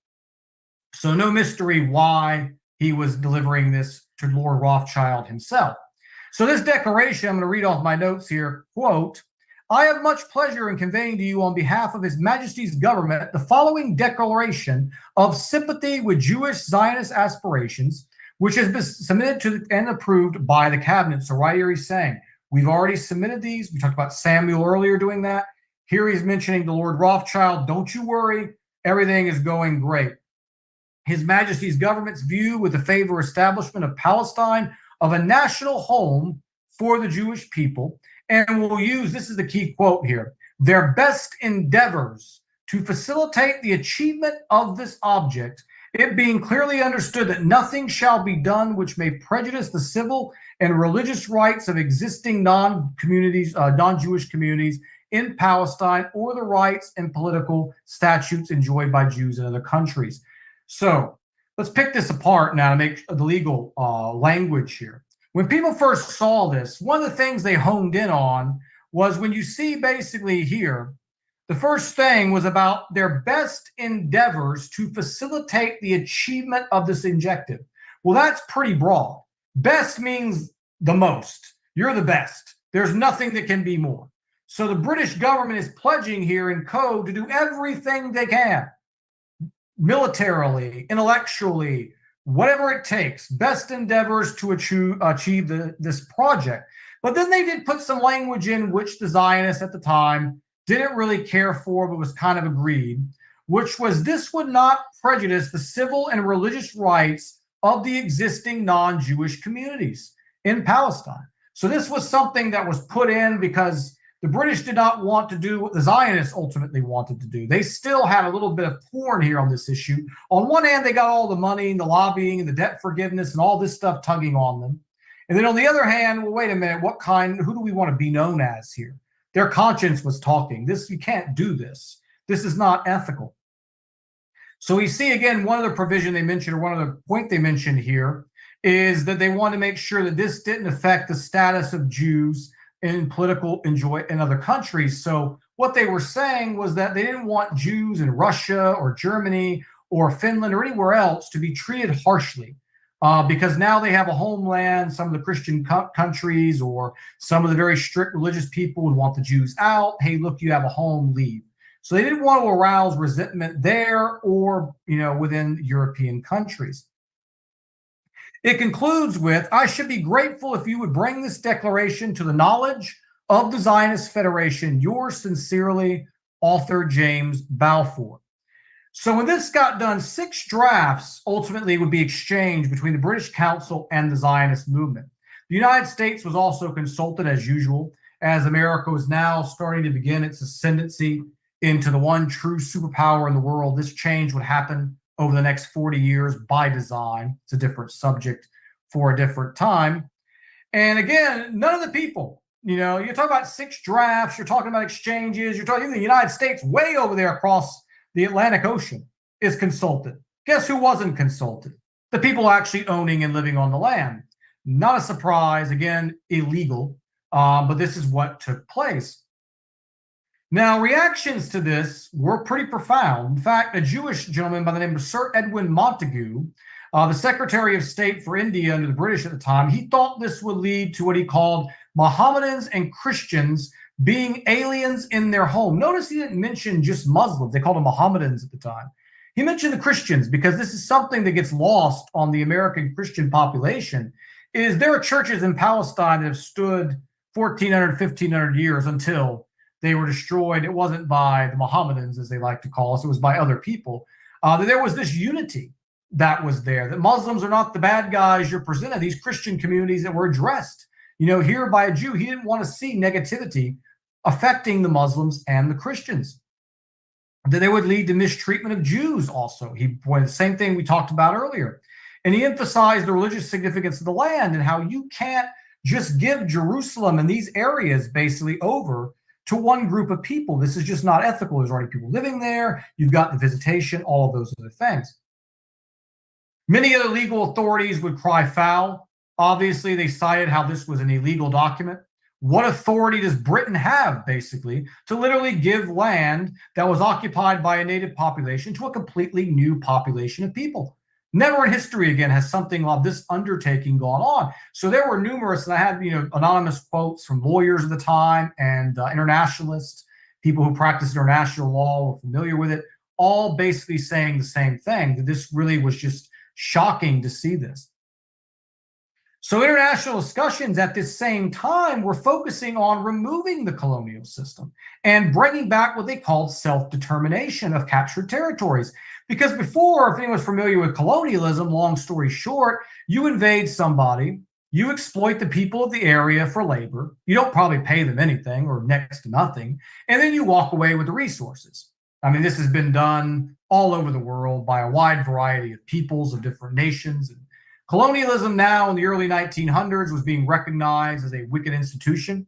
[SPEAKER 4] So no mystery why he was delivering this to Lord Rothschild himself. So this declaration, I'm going to read off my notes here, quote, I have much pleasure in conveying to you on behalf of His Majesty's government the following declaration of sympathy with Jewish Zionist aspirations, which has been submitted to and approved by the cabinet. So right here he's saying, we've already submitted these. We talked about Samuel earlier doing that. Here he's mentioning the Lord Rothschild. Don't you worry. Everything is going great. His Majesty's government's view with the favor establishment of Palestine of a national home for the Jewish people. And we'll use, this is the key quote here, their best endeavors to facilitate the achievement of this object, it being clearly understood that nothing shall be done which may prejudice the civil and religious rights of existing non-Jewish communities in Palestine or the rights and political statutes enjoyed by Jews in other countries. So let's pick this apart now to make the legal language here. When people first saw this, one of the things they honed in on was when you see basically here, the first thing was about their best endeavors to facilitate the achievement of this objective. Well, that's pretty broad. Best means the most. You're the best. There's nothing that can be more. So the British government is pledging here in code to do everything they can, militarily, intellectually, whatever it takes, best endeavors to achieve this project. But then they did put some language in which the Zionists at the time didn't really care for, but was kind of agreed, which was this would not prejudice the civil and religious rights of the existing non-Jewish communities in Palestine. So this was something that was put in because the British did not want to do what the Zionists ultimately wanted to do. They still had a little bit of porn here on this issue. On one hand, they got all the money and the lobbying and the debt forgiveness and all this stuff tugging on them. And then on the other hand, well, wait a minute, who do we want to be known as here? Their conscience was talking. You can't do this. This is not ethical. So we see again, one other provision they mentioned, or one other point they mentioned here, is that they want to make sure that this didn't affect the status of Jews in political enjoy in other countries. So what they were saying was that they didn't want Jews in Russia or Germany or Finland or anywhere else to be treated harshly. Because now they have a homeland, some of the Christian countries or some of the very strict religious people would want the Jews out. Hey, look, you have a home, leave. So they didn't want to arouse resentment there or, within European countries. It concludes with, I should be grateful if you would bring this declaration to the knowledge of the Zionist Federation. Yours sincerely, author James Balfour. So when this got done, 6 drafts ultimately would be exchanged between the British Council and the Zionist movement. The United States was also consulted as usual, as America was now starting to begin its ascendancy into the one true superpower in the world. This change would happen over the next 40 years by design. It's a different subject for a different time. And again, none of the people, you're talking about 6 drafts, you're talking about exchanges, you're talking the United States way over there across the Atlantic Ocean is consulted. Guess who wasn't consulted? The people actually owning and living on the land. Not a surprise, again, illegal, but this is what took place. Now, reactions to this were pretty profound. In fact, a Jewish gentleman by the name of Sir Edwin Montagu, the Secretary of State for India under the British at the time, he thought this would lead to what he called Mohammedans and Christians being aliens in their home. Notice he didn't mention just Muslims. They called them Mohammedans at the time. He mentioned the Christians because this is something that gets lost on the American Christian population, is there are churches in Palestine that have stood 1,400, 1,500 years until they were destroyed. It wasn't by the Mohammedans, as they like to call us. It was by other people. That there was this unity that was there, that Muslims are not the bad guys you're presented. These Christian communities that were addressed, here by a Jew. He didn't want to see negativity affecting the Muslims and the Christians. That they would lead to mistreatment of Jews also. He pointed the same thing we talked about earlier. And he emphasized the religious significance of the land and how you can't just give Jerusalem and these areas basically over to one group of people. This is just not ethical. There's already people living there. You've got the visitation, all of those other things. Many other legal authorities would cry foul. Obviously, they cited how this was an illegal document. What authority does Britain have, basically, to literally give land that was occupied by a native population to a completely new population of people? Never in history, again, has something of this undertaking gone on. So there were numerous, and I had, anonymous quotes from lawyers of the time and internationalists, people who practice international law, were familiar with it, all basically saying the same thing, that this really was just shocking to see this. So international discussions at this same time were focusing on removing the colonial system and bringing back what they called self-determination of captured territories. Because before, if anyone's familiar with colonialism, long story short, you invade somebody, you exploit the people of the area for labor, you don't probably pay them anything or next to nothing, and then you walk away with the resources. I mean, this has been done all over the world by a wide variety of peoples of different nations. And colonialism now in the early 1900s was being recognized as a wicked institution,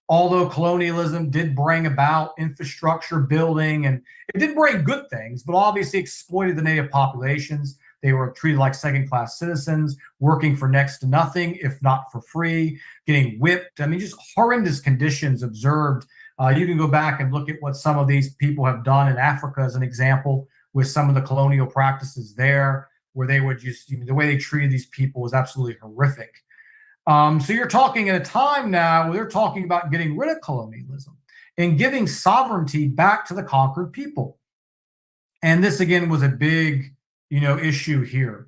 [SPEAKER 4] although colonialism did bring about infrastructure building and it did bring good things, but obviously exploited the native populations. They were treated like second-class citizens, working for next to nothing, if not for free, getting whipped. I mean, just horrendous conditions observed. You can go back and look at what some of these people have done in Africa as an example with some of the colonial practices there, where they would just, the way they treated these people was absolutely horrific. So you're talking at a time now where they're talking about getting rid of colonialism and giving sovereignty back to the conquered people. And this, again, was a big, issue here.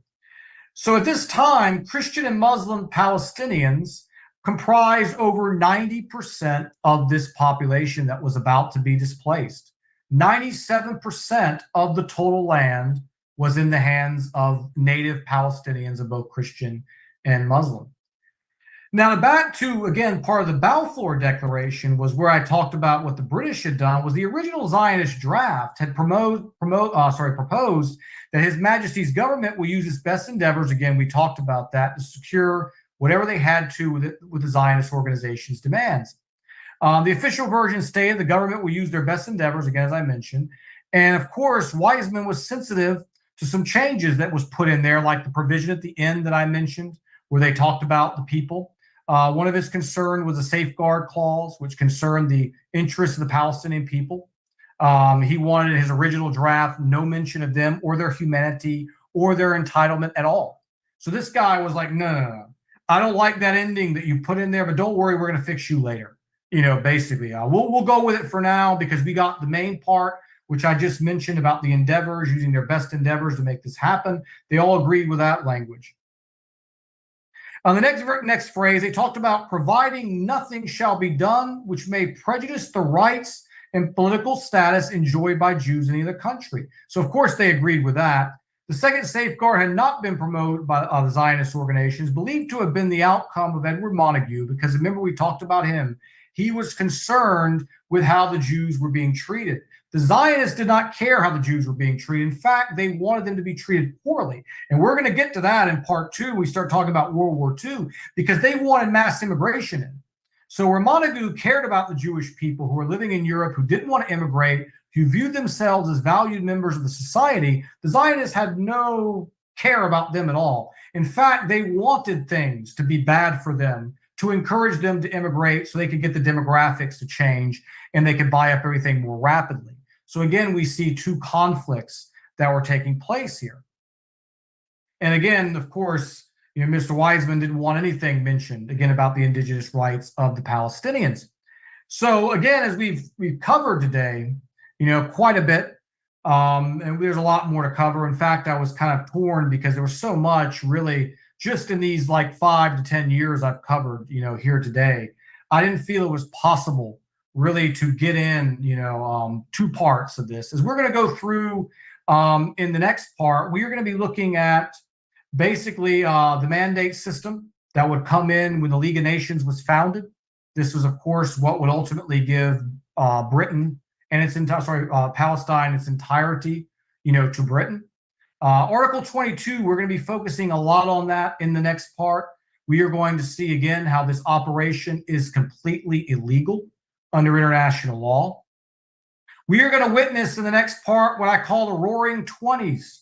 [SPEAKER 4] So at this time, Christian and Muslim Palestinians comprised over 90% of this population that was about to be displaced. 97% of the total land was in the hands of native Palestinians of both Christian and Muslim. Now, back to, again, part of the Balfour Declaration was where I talked about what the British had done. Was the original Zionist draft had proposed that His Majesty's government will use its best endeavors, again, we talked about that, to secure whatever they had to with the Zionist organization's demands. The official version stated the government will use their best endeavors, again, as I mentioned. And of course, Wiseman was sensitive to some changes that was put in there, like the provision at the end that I mentioned, where they talked about the people. One of his concerns was a safeguard clause, which concerned the interests of the Palestinian people. He wanted in his original draft no mention of them or their humanity or their entitlement at all. So this guy was like, no. I don't like that ending that you put in there, but don't worry, we're going to fix you later. Basically, we'll go with it for now because we got the main part, which I just mentioned about the endeavors, using their best endeavors to make this happen. They all agreed with that language. On the next phrase, they talked about providing nothing shall be done which may prejudice the rights and political status enjoyed by Jews in either country. So, of course, they agreed with that. The second safeguard had not been promoted by the Zionist organizations, believed to have been the outcome of Edward Montague, because remember we talked about him. He was concerned with how the Jews were being treated. The Zionists did not care how the Jews were being treated. In fact, they wanted them to be treated poorly. And we're going to get to that in part 2. We start talking about World War II, because they wanted mass immigration in. So where Montague cared about the Jewish people who were living in Europe, who didn't want to immigrate, who viewed themselves as valued members of the society, the Zionists had no care about them at all. In fact, they wanted things to be bad for them, to encourage them to immigrate so they could get the demographics to change and they could buy up everything more rapidly. So again, we see two conflicts that were taking place here. And again, of course, Mr. Wiseman didn't want anything mentioned, again, about the indigenous rights of the Palestinians. So again, as we've covered today, quite a bit, and there's a lot more to cover. In fact, I was kind of torn because there was so much really just in these like 5 to 10 years I've covered, here today. I didn't feel it was possible really to get in, 2 parts of this. As we're going to go through in the next part, we are going to be looking at basically the mandate system that would come in when the League of Nations was founded. This was, of course, what would ultimately give Britain and Palestine its entirety, to Britain. Article 22, we're going to be focusing a lot on that in the next part. We are going to see again how this operation is completely illegal under international law. We are going to witness in the next part what I call the Roaring 20s.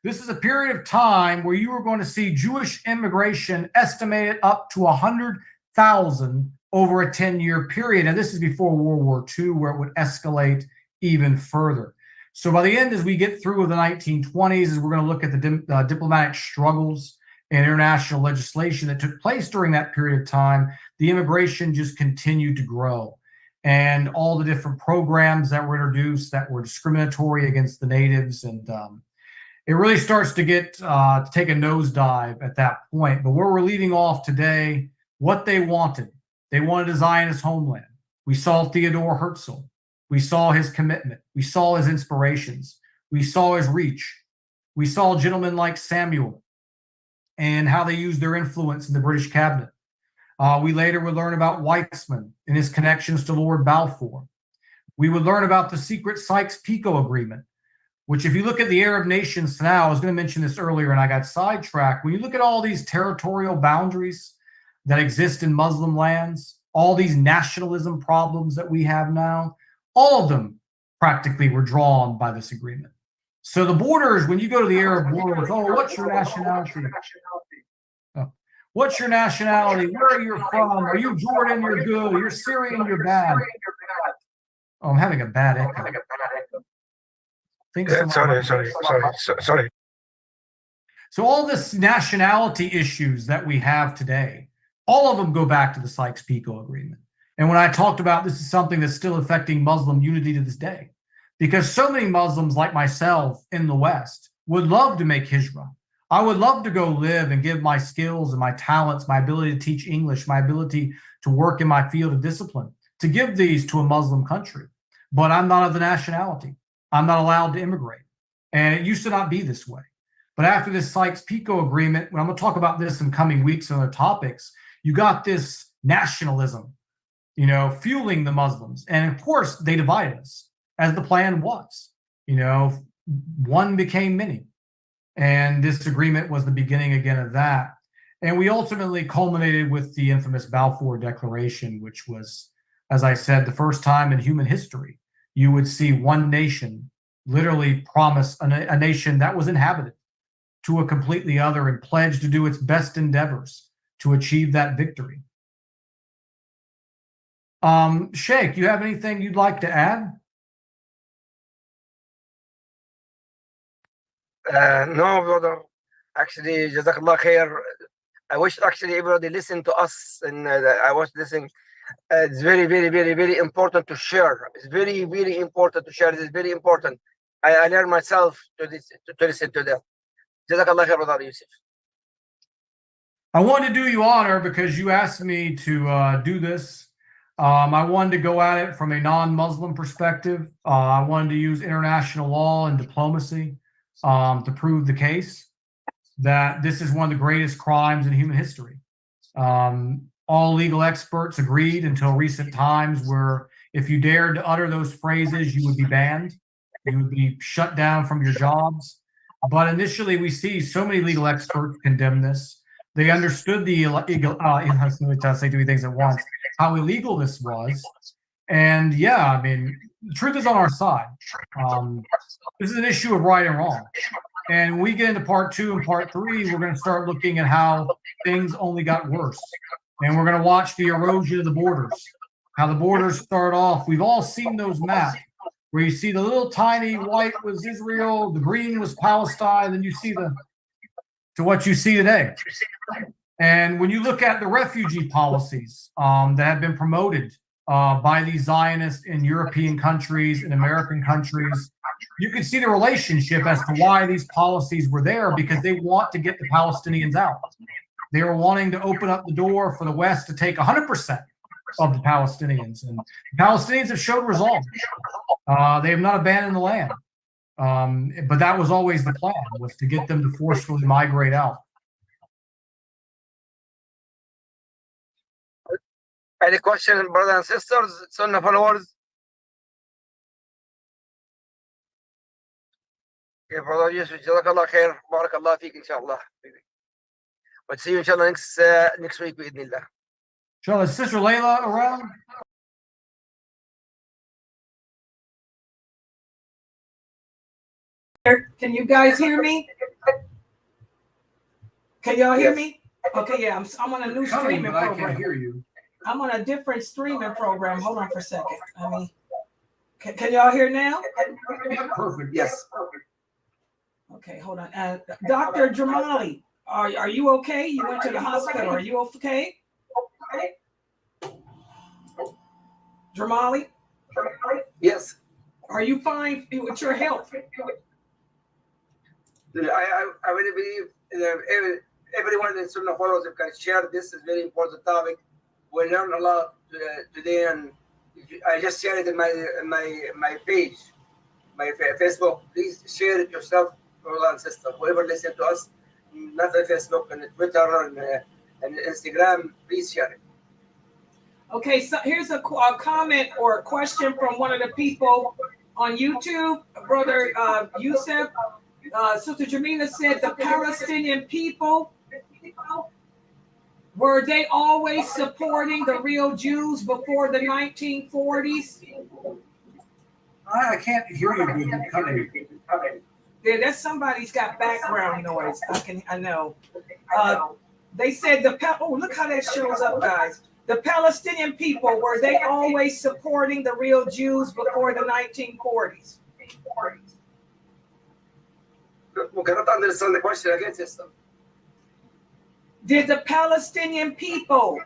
[SPEAKER 4] This is a period of time where you are going to see Jewish immigration estimated up to 100,000 over a 10-year period. And this is before World War II, where it would escalate even further. So by the end, as we get through the 1920s, as we're going to look at the diplomatic struggles and international legislation that took place during that period of time, the immigration just continued to grow. And all the different programs that were introduced that were discriminatory against the natives. And it really starts to get to take a nosedive at that point. But where we're leading off today, what they wanted a Zionist homeland. We saw Theodore Herzl. We saw his commitment. We saw his inspirations. We saw his reach. We saw gentlemen like Samuel and how they used their influence in the British cabinet. We later would learn about Weizmann and his connections to Lord Balfour. We would learn about the secret Sykes-Picot Agreement, which if you look at the Arab nations now, I was going to mention this earlier and I got sidetracked. When you look at all these territorial boundaries that exist in Muslim lands, all these nationalism problems that we have now, all of them practically were drawn by this agreement. So the borders, when you go to the Arab world, what's your nationality? What's your nationality? Where are you from? Are you Jordan? You're good. You're Syrian? You're bad. Oh, I'm having a bad echo.
[SPEAKER 6] Sorry.
[SPEAKER 4] So all this nationality issues that we have today, all of them go back to the Sykes-Picot Agreement. And when I talked about this is something that's still affecting Muslim unity to this day, because so many Muslims like myself in the West would love to make hijrah. I would love to go live and give my skills and my talents, my ability to teach English, my ability to work in my field of discipline, to give these to a Muslim country. But I'm not of the nationality. I'm not allowed to immigrate. And it used to not be this way. But after this Sykes-Picot Agreement, when I'm going to talk about this in coming weeks and other topics, you got this nationalism, fueling the Muslims. And of course, they divided us, as the plan was. One became many. And this agreement was the beginning again of that. And we ultimately culminated with the infamous Balfour Declaration, which was, as I said, the first time in human history you would see one nation literally promise a nation that was inhabited to a completely other and pledge to do its best endeavors to achieve that victory. Sheikh, you have anything you'd like to add?
[SPEAKER 6] No, brother. Actually, Jazakallah khair. I wish actually everybody listen to us, and I was listening. It's very, very, very, very important to share. It's very, very important to share. It's very important. I learned myself to listen to that. Jazakallah khair, brother Yusuf.
[SPEAKER 4] I wanted to do you honor because you asked me to do this. I wanted to go at it from a non-Muslim perspective. I wanted to use international law and diplomacy to prove the case that this is one of the greatest crimes in human history. All legal experts agreed until recent times where if you dared to utter those phrases, you would be banned. You would be shut down from your jobs. But initially, we see so many legal experts condemn this. They understood the say too many things at once, how illegal this was. And yeah, I mean, the truth is on our side. This is an issue of right and wrong. And when we get into part 2 and part 3, we're going to start looking at how things only got worse. And we're going to watch the erosion of the borders, how the borders start off. We've all seen those maps where you see the little tiny white was Israel, the green was Palestine, and you see to what you see today. And when you look at the refugee policies that have been promoted by these Zionists in European countries and American countries, you can see the relationship as to why these policies were there, because they want to get the Palestinians out. They were wanting to open up the door for the West to take 100% of the Palestinians. And the Palestinians have showed resolve. They have not abandoned the land. But that was always the plan, was to get them to forcefully migrate out.
[SPEAKER 6] Any questions, brothers and sisters, Sunnah followers? Yeah, brother Yusuf, Jazakallah khair, Barakallah feek, inshallah. We'll see you inshallah next week, bi'idhnillah.
[SPEAKER 4] Inshallah, is Sister Layla around?
[SPEAKER 2] Can you guys hear me? Can y'all hear me? Okay, yeah, I'm on a new streaming program.
[SPEAKER 4] I can't hear you.
[SPEAKER 2] I'm on a different streaming program. Hold on for a second. I mean, can y'all hear now?
[SPEAKER 4] Yeah, perfect. Yes.
[SPEAKER 2] Okay, hold on. Dr. Dremali, are you okay? You went to the hospital. Are you okay? Dremali?
[SPEAKER 6] Yes.
[SPEAKER 2] Are you fine with your health?
[SPEAKER 6] I really believe everyone in Sunnah followers can share this. Is very important topic. We learn a lot today, and I just shared it in my page, my Facebook. Please share it yourself, brother and sister. Whoever listen to us, not on Facebook and Twitter and Instagram, please share it.
[SPEAKER 2] Okay, so here's a comment or a question from one of the people on YouTube, Brother Yusuf. Sister Jamila said the Palestinian people, were they always supporting the real Jews before the 1940s?
[SPEAKER 4] I can't hear you.
[SPEAKER 2] Yeah, that's somebody's got background noise. I know. They said look how that shows up, guys. The Palestinian people, were they always supporting the real Jews before the 1940s?
[SPEAKER 6] We cannot understand the question again, sister.
[SPEAKER 2] Did the Palestinian people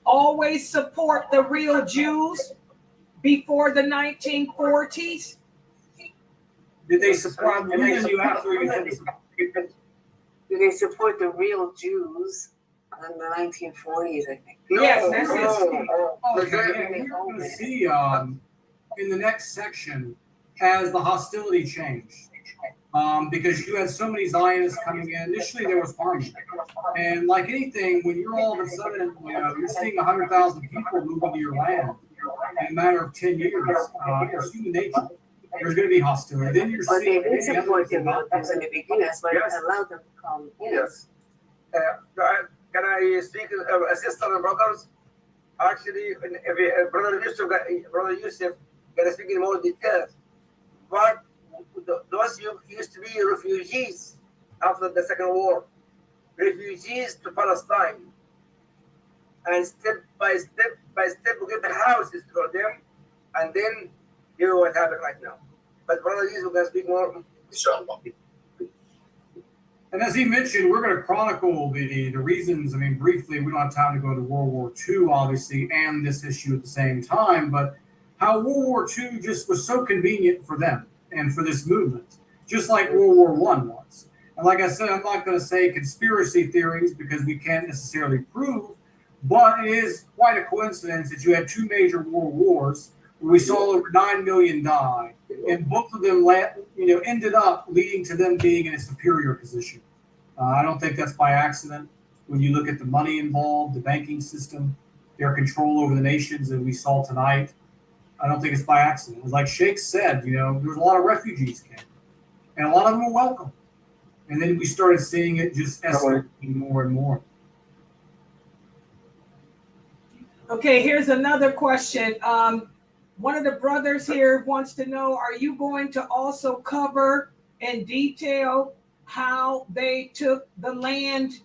[SPEAKER 2] always support the real Jews before the 1940s?
[SPEAKER 4] Did they support
[SPEAKER 7] Do they support the real Jews in the 1940s, I think?
[SPEAKER 2] Yes, that's it.
[SPEAKER 4] Okay, we're going to see in the next section as the hostility changed. Because you had so many Zionists coming in. Initially, there was farming. And like anything, when you're all of a sudden, you're seeing 100,000 people move into your land in a matter of 10 years, it's human nature. There's going to be hostility. Then you're seeing...
[SPEAKER 7] But they did support them in the beginning. That's why they allowed them to come in.
[SPEAKER 6] Yes. Can I speak, sister and brothers? Actually, Brother Yusuf can speak in more detail. But those used to be refugees after the Second War, refugees to Palestine. and step by step we get the houses for them, and then hear what happened right now. But Brother Yusuf can speak more. Inshallah.
[SPEAKER 4] And as he mentioned, we're going to chronicle the reasons. I mean, briefly, we don't have time to go to World War II, obviously, and this issue at the same time, but how World War II just was so convenient for them and for this movement, just like World War I was. And like I said, I'm not going to say conspiracy theories because we can't necessarily prove, but it is quite a coincidence that you had two major world wars where we saw over 9 million die, and both of them ended up leading to them being in a superior position. I don't think that's by accident. When you look at the money involved, the banking system, their control over the nations that we saw tonight, I don't think it's by accident. Like Sheikh said, there was a lot of refugees came, and a lot of them were welcome. And then we started seeing it just escalating more and more.
[SPEAKER 2] Okay, here's another question. One of the brothers here wants to know, are you going to also cover in detail how they took the land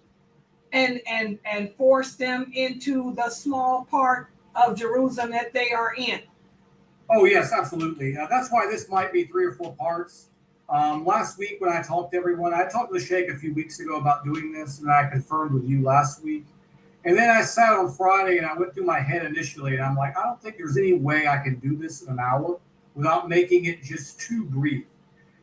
[SPEAKER 2] and forced them into the small part of Jerusalem that they are in?
[SPEAKER 4] Oh, yes, absolutely. That's why this might be 3 or 4 parts. Last week when I talked to everyone, I talked to the Sheikh a few weeks ago about doing this, and I confirmed with you last week. And then I sat on Friday and I went through my head initially, and I'm like, I don't think there's any way I can do this in an hour without making it just too brief.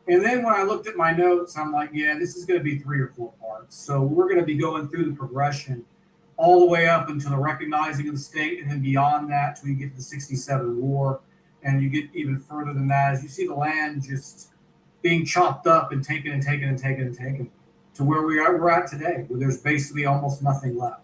[SPEAKER 4] And then when I looked at my notes, I'm like, yeah, this is going to be 3 or 4 parts. So we're going to be going through the progression all the way up until the recognizing of the state, and then beyond that till you get to the 67 war, and you get even further than that as you see the land just being chopped up and taken and taken and taken and taken to where we're at today, where there's basically almost nothing left.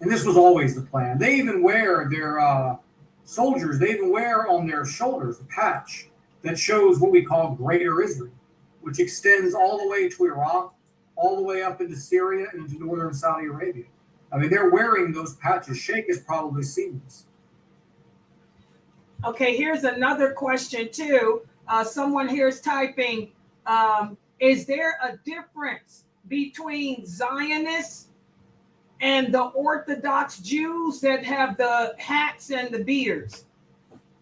[SPEAKER 4] And this was always the plan. They even wear their soldiers, they even wear on their shoulders a patch that shows what we call Greater Israel, which extends all the way to Iraq, all the way up into Syria and into northern Saudi Arabia. I mean, they're wearing those patches. Sheikh has probably seen this.
[SPEAKER 2] Okay, here's another question too. Someone here is typing, is there a difference between Zionists and the Orthodox Jews that have the hats and the beards?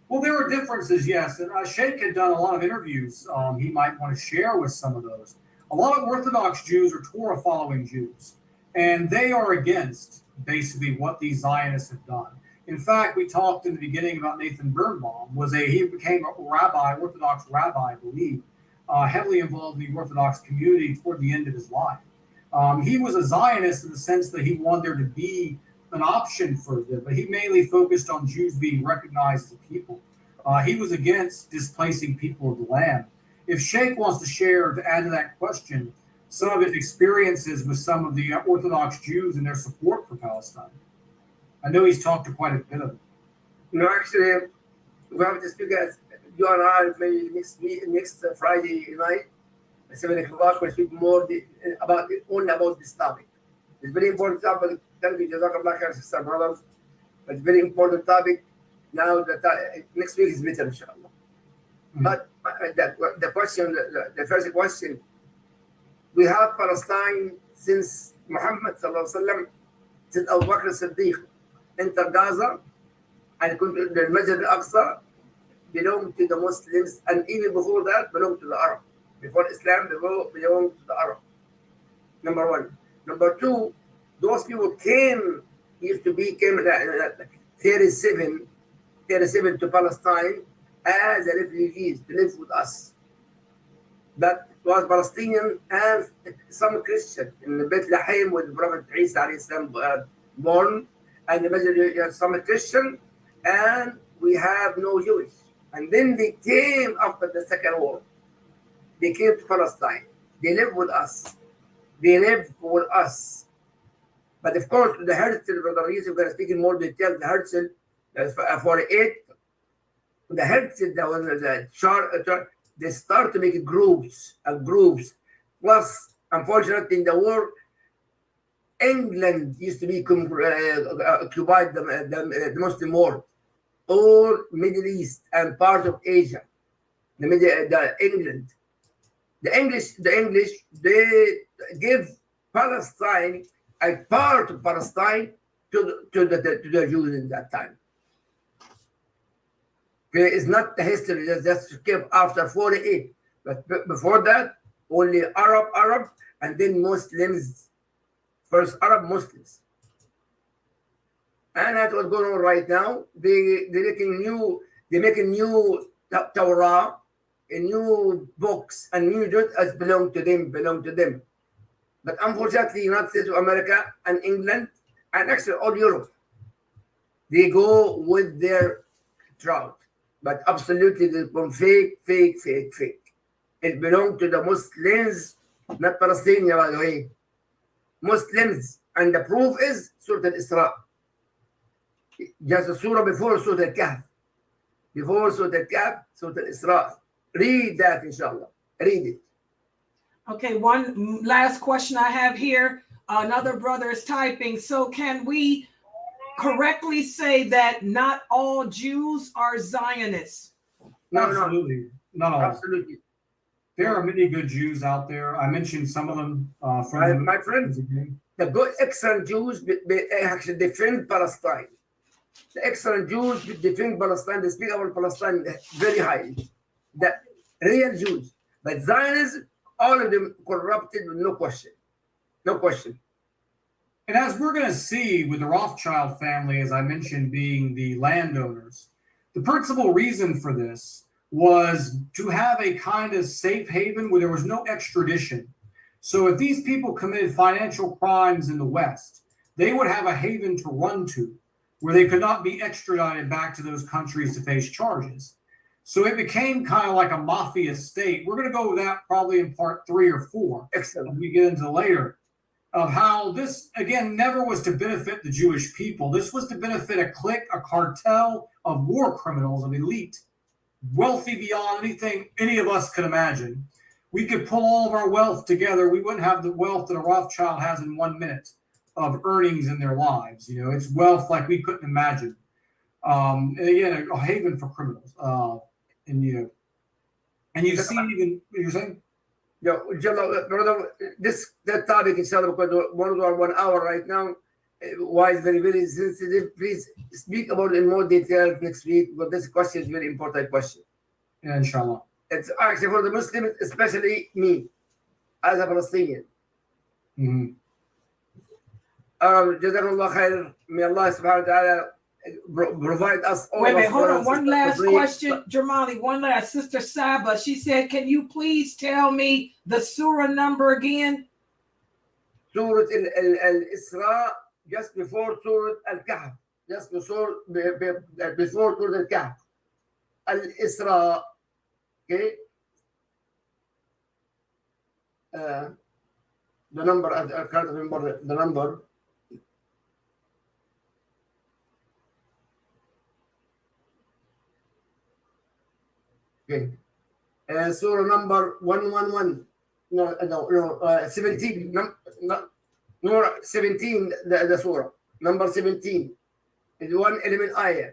[SPEAKER 4] Well, there are differences, yes. And Sheikh had done a lot of interviews. He might want to share with some of those. A lot of Orthodox Jews are Torah-following Jews, and they are against basically what these Zionists have done. In fact, we talked in the beginning about Nathan Birnbaum. He became a rabbi, Orthodox rabbi, I believe, heavily involved in the Orthodox community toward the end of his life. He was a Zionist in the sense that he wanted there to be an option for them, but he mainly focused on Jews being recognized as a people. He was against displacing people of the land. If Sheikh wants to share, to add to that question, some of his experiences with some of the Orthodox Jews and their support for Palestine. I know he's talked to quite a bit of it.
[SPEAKER 6] No, actually, we have to speak as you and I maybe next Friday night at 7 o'clock. We'll speak more only about this topic. It's very important topic. Thank you, Jazakallah khair, sister brothers. But it's very important topic. Now that next week is better, inshallah. Mm-hmm. But the question, the first question, we have Palestine since Muhammad sallallahu alaihi wasallam, since Abu Bakr as-Siddiq entered Gaza, and the Masjid al-Aqsa belonged to the Muslims, and even before that belonged to the Arab. Before Islam, they belonged to the Arab. Number one. Number two, those people came 37 to Palestine as refugees to live with us. That was Palestinian and some Christian in Bethlehem with Prophet Isa born, and the some Christian, and we have no Jewish. And then they came after the Second War. They came to Palestine. They lived with us. But of course, the Herzl, Brother Yusuf, going to speak in more detail. The Herzl, 48, the Herzl, they start to make groups and groups. Plus, unfortunately, in the war, England used to be occupied the Muslim world, all Middle East and part of Asia. The English, they give Palestine a part of Palestine to the Jews in that time. Okay, it's not the history that came after 48, but before that, only Arab, and then Muslims. First Arab Muslims, and that's what's going on right now. They're making new Torah, and new books, and new judges as belong to them. But unfortunately, United States of America and England and actually all Europe, they go with their drought. But absolutely, they're fake. It belongs to the Muslims, not Palestinians, by the way. Muslims, and the proof is Surah Al-Isra. Just a surah before Surah Al-Kahf. Before Surah Al-Kahf, Surah Al-Isra. Read that, inshallah. Read it.
[SPEAKER 2] Okay, one last question I have here. Another brother is typing. So can we correctly say that not all Jews are Zionists?
[SPEAKER 6] No,
[SPEAKER 4] Absolutely. Not all.
[SPEAKER 6] Absolutely.
[SPEAKER 4] There are many good Jews out there. I mentioned some of them from
[SPEAKER 6] my friends. The good, excellent Jews actually defend Palestine. The excellent Jews defend Palestine. They speak about Palestine very highly. The real Jews. But Zionists, all of them corrupted with no question. No question.
[SPEAKER 4] And as we're going to see with the Rothschild family, as I mentioned, being the landowners, the principal reason for this was to have a kind of safe haven where there was no extradition. So if these people committed financial crimes in the West, they would have a haven to run to where they could not be extradited back to those countries to face charges. So it became kind of like a mafia state. We're going to go with that probably in part 3 or 4.
[SPEAKER 6] Excellent.
[SPEAKER 4] We get into later of how this, again, never was to benefit the Jewish people. This was to benefit a clique, a cartel of war criminals, of elite, wealthy beyond anything any of us could imagine. We could pull all of our wealth together. We wouldn't have the wealth that a Rothschild has in 1 minute of earnings in their lives. You know, it's wealth like we couldn't imagine. And again, a haven for criminals. And you've seen even, you're saying?
[SPEAKER 6] Yeah, brother, that topic, inshallah, because we're 1 hour right now. Why is very, very sensitive? Please speak about it in more detail next week, but this question is a very important question.
[SPEAKER 4] Yeah, inshallah.
[SPEAKER 6] It's actually for the Muslims, especially me, as a Palestinian.
[SPEAKER 4] Mm-hmm.
[SPEAKER 6] Jazakallah khair. May Allah subhanahu wa ta'ala provide us all.
[SPEAKER 2] Wait a minute, hold on. One last question, Dremali. One last. Sister Saba, she said, can you please tell me the surah number again?
[SPEAKER 6] Surah Al-Isra, just before Surah Al-Kahf. Just before Surah Al-Kahf. Al-Isra. Okay. The number, I can't remember the number. Okay. Surah number 111. No, 17. No, 17, the surah. Number 17. It's 111 ayah.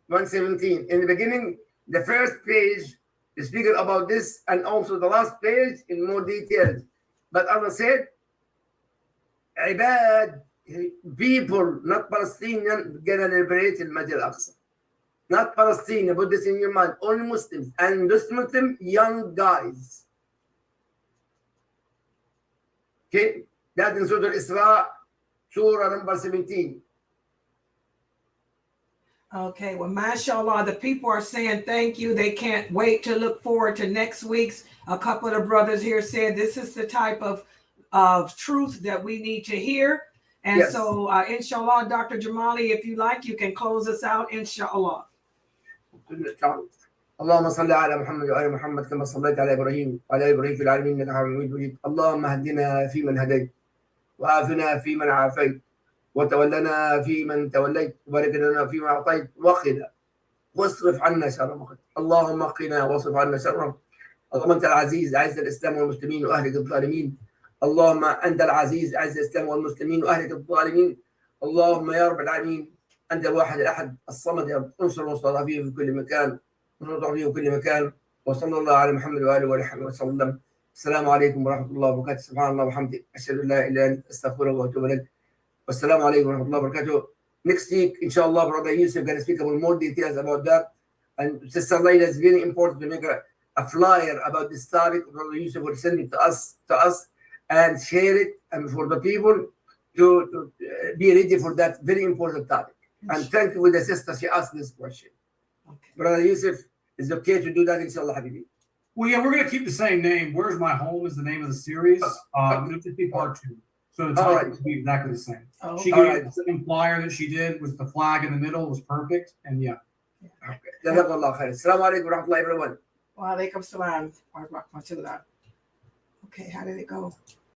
[SPEAKER 6] 117. In the beginning, the first page is speaking about this, and also the last page in more details. But Allah said, Ibad, people, not Palestinian, gonna liberate the Masjid al-Aqsa. Not Palestinian, put this in your mind. Only Muslims. And those Muslim young guys. Okay? That in Surah Al-Isra, Surah number 17.
[SPEAKER 2] Okay, well, mashallah, the people are saying thank you. They can't wait to look forward to next week's. A couple of the brothers here said this is the type of truth that we need to hear. And yes. So, inshallah, Dr. Dremali, if you like, you can close us out, inshallah.
[SPEAKER 6] اللهم صل على محمد وآل محمد كما صليت على إبراهيم وعلى إبراهيم في العالمين إنك حميد مجيد. اللهم اهدنا فيمن هديت وعافنا فيمن عافيت وتولنا فيمن توليت وبارك لنا فيما أعطيت وقنا واصرف عنا شر ما قضيت. اللهم قنا واصرف عنا شره. اللهم أنت العزيز أعز الإسلام والمسلمين وأهلك الظالمين. اللهم أنت العزيز أعز الإسلام والمسلمين وأهلك الظالمين. اللهم يا رب العالمين أنت الواحد الأحد الصمد يا رب انصر المستضعفين في كل مكان ونطع في كل مكان. وصلى الله على محمد وآله وصحبه وسلم. السلام عليكم ورحمة الله وبركاته. سبحان الله وبحمده أشهد أن لا إله إلا أنت أستغفرك وأتوب إليك. Wassalamu alaikum wa rahmatullahi wa barakatuh. Next week, inshallah, Brother Yusuf going to speak about more details about that. And Sister Layla, it's very important to make a flyer about this topic. Brother Yusuf will send it to us, and share it, and for the people to be ready for that very important topic. And thank you with the sister, she asked this question.
[SPEAKER 3] Okay.
[SPEAKER 6] Brother Yusuf, is it okay to do that, inshallah, Habibi?
[SPEAKER 4] Well, yeah, we're going to keep the same name. Where's My Home is the name of the series. It'll just be part 2. So the title will be exactly the same.
[SPEAKER 3] Oh,
[SPEAKER 4] She gave the same flyer that she did with the flag in the middle. It was perfect. And yeah.
[SPEAKER 6] Okay. Jazakallah khair. Assalamu alaikum wa rahmatullahi everyone.
[SPEAKER 3] Wa alaikum salam wa rahmatullah. Okay, how did it go?